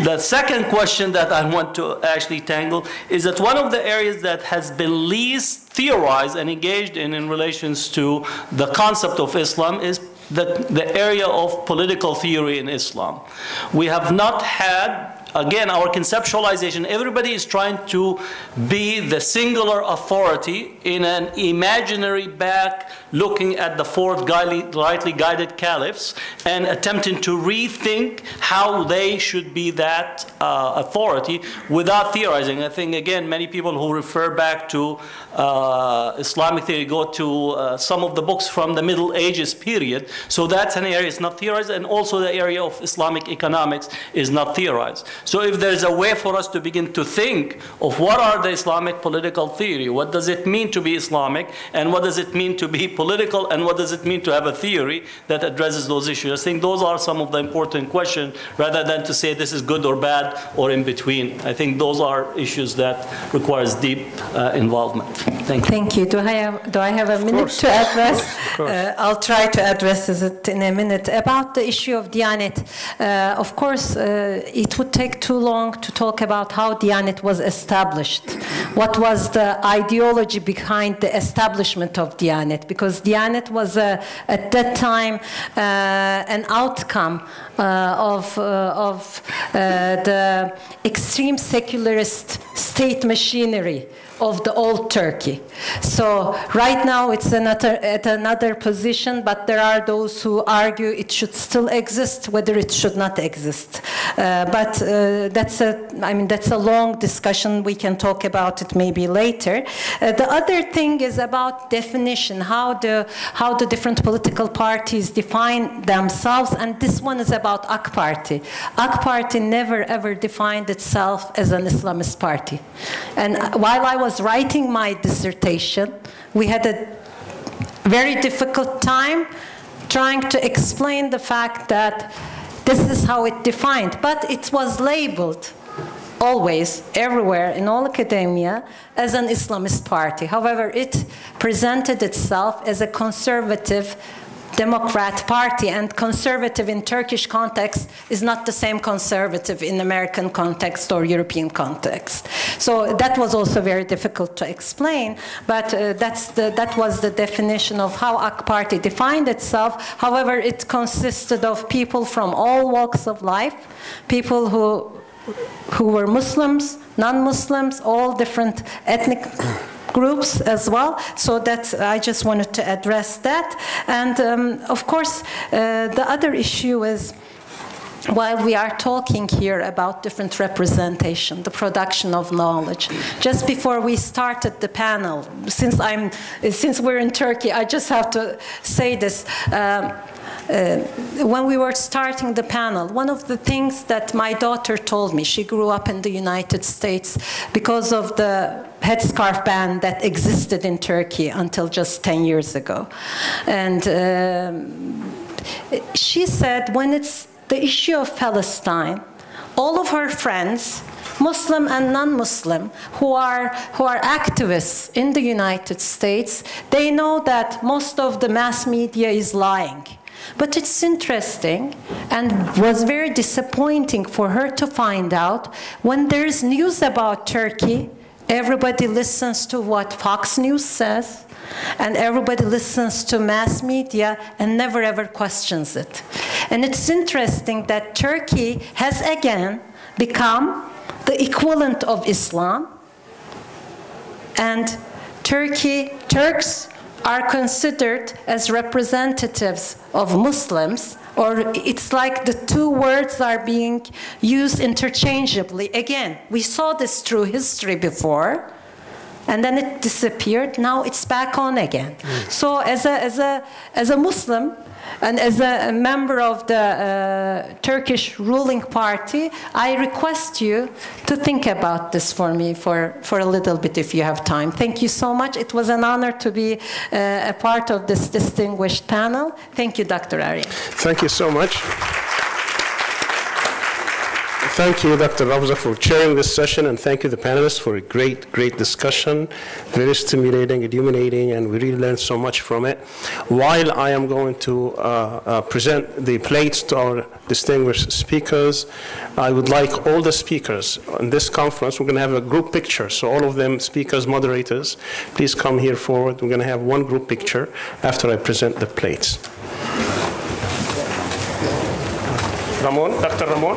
The second question that I want to actually tangle is that one of the areas that has been least theorized and engaged in relations to the concept of Islam is the area of political theory in Islam. We have not had, again, our conceptualization, everybody is trying to be the singular authority in an imaginary back looking at the four rightly guided caliphs and attempting to rethink how they should be that authority without theorizing. I think, again, many people who refer back to Islamic theory go to some of the books from the Middle Ages period. So that's an area that's not theorized, and also the area of Islamic economics is not theorized. So if there's a way for us to begin to think of what are the Islamic political theory, what does it mean to be Islamic, and what does it mean to be political, and what does it mean to have a theory that addresses those issues? I think those are some of the important questions, rather than to say this is good or bad or in between. I think those are issues that requires deep involvement. Thank you. Thank you. Do I have a minute to address? I'll try to address it in a minute. About the issue of Diyanet, of course, it would take too long to talk about how Diyanet was established. What was the ideology behind the establishment of Diyanet? Because Diyanet was, at that time, an outcome of the extreme secularist state machinery of the old Turkey. So right now it's at another position, but there are those who argue it should still exist, whether it should not exist. But that's a long discussion. We can talk about it maybe later. The other thing is about definition, how the different political parties define themselves, and this one is about AK Party. AK Party never ever defined itself as an Islamist party. And while I was writing my dissertation, we had a very difficult time trying to explain the fact that this is how it defined, but it was labeled always, everywhere, in all academia, as an Islamist party. However, it presented itself as a conservative Democrat party, and conservative in Turkish context is not the same conservative in American context or European context. So that was also very difficult to explain, but that was the definition of how AK Party defined itself. However, it consisted of people from all walks of life, people who were Muslims, non-Muslims, all different ethnic groups as well. So that I just wanted to address that. And of course, the other issue is, while we are talking here about different representation, the production of knowledge, just before we started the panel, since we're in Turkey, I just have to say this. When we were starting the panel, one of the things that my daughter told me, she grew up in the United States because of the headscarf ban that existed in Turkey until just 10 years ago. And she said when it's the issue of Palestine, all of her friends, Muslim and non-Muslim, who are activists in the United States, they know that most of the mass media is lying. But it's interesting and was very disappointing for her to find out when there's news about Turkey, everybody listens to what Fox News says, and everybody listens to mass media and never ever questions it. And it's interesting that Turkey has again become the equivalent of Islam, and Turks are considered as representatives of Muslims, or it's like the two words are being used interchangeably. Again, we saw this through history before, and then it disappeared. Now it's back on again. So as a Muslim, and as a member of the Turkish ruling party, I request you to think about this for me for a little bit if you have time. Thank you so much. It was an honor to be a part of this distinguished panel. Thank you, Dr. Arya. Thank you so much. Thank you, Dr. Ravza, for chairing this session, and thank you, the panelists, for a great, great discussion. Very stimulating, illuminating, and we really learned so much from it. While I am going to present the plates to our distinguished speakers, I would like all the speakers on this conference, we're going to have a group picture. So all of them, speakers, moderators, please come here forward. We're going to have one group picture after I present the plates. Ramon, Dr. Ramon.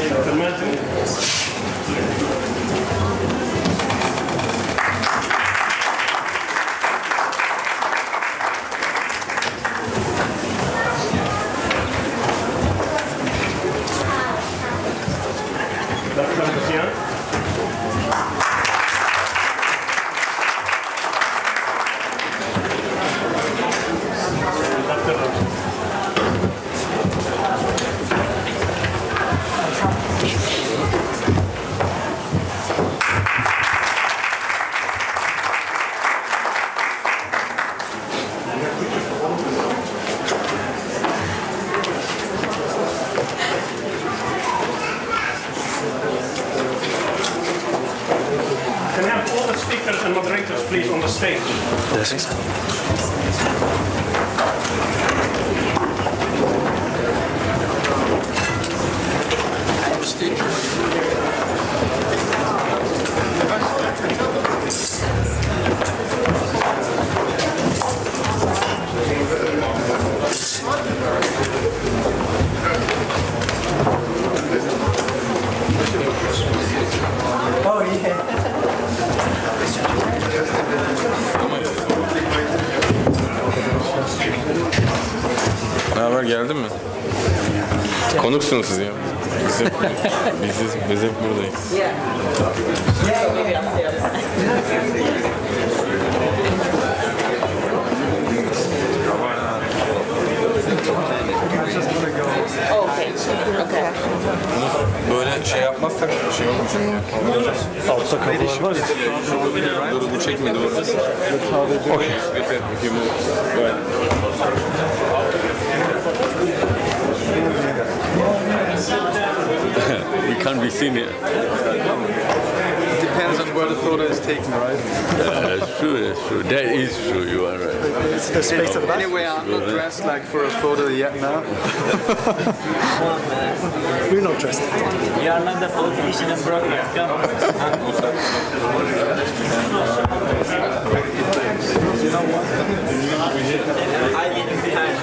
Dr. Mazin. Dr. Bazian. Can I have all the speakers and moderators, please, on the stage? Yes. Oh, yeah. Ne haber, geldin mi? Konuksunuz siz ya. Biz hep buradayız. Okay. Bunu böyle şey yapmazsak şey olmayacak ya. Altta kapılar var ya. Dur, bu çekmedi orada. Okay. Go ahead. We can't be seen here. It depends on where the photo is taken, right? That's true, that's true. That is true, you are right. It's the space of anyway, I'm not dressed like for a photo yet now. We're not dressed. You are not the politician in Brooklyn. Come on. You know what? I leave behind.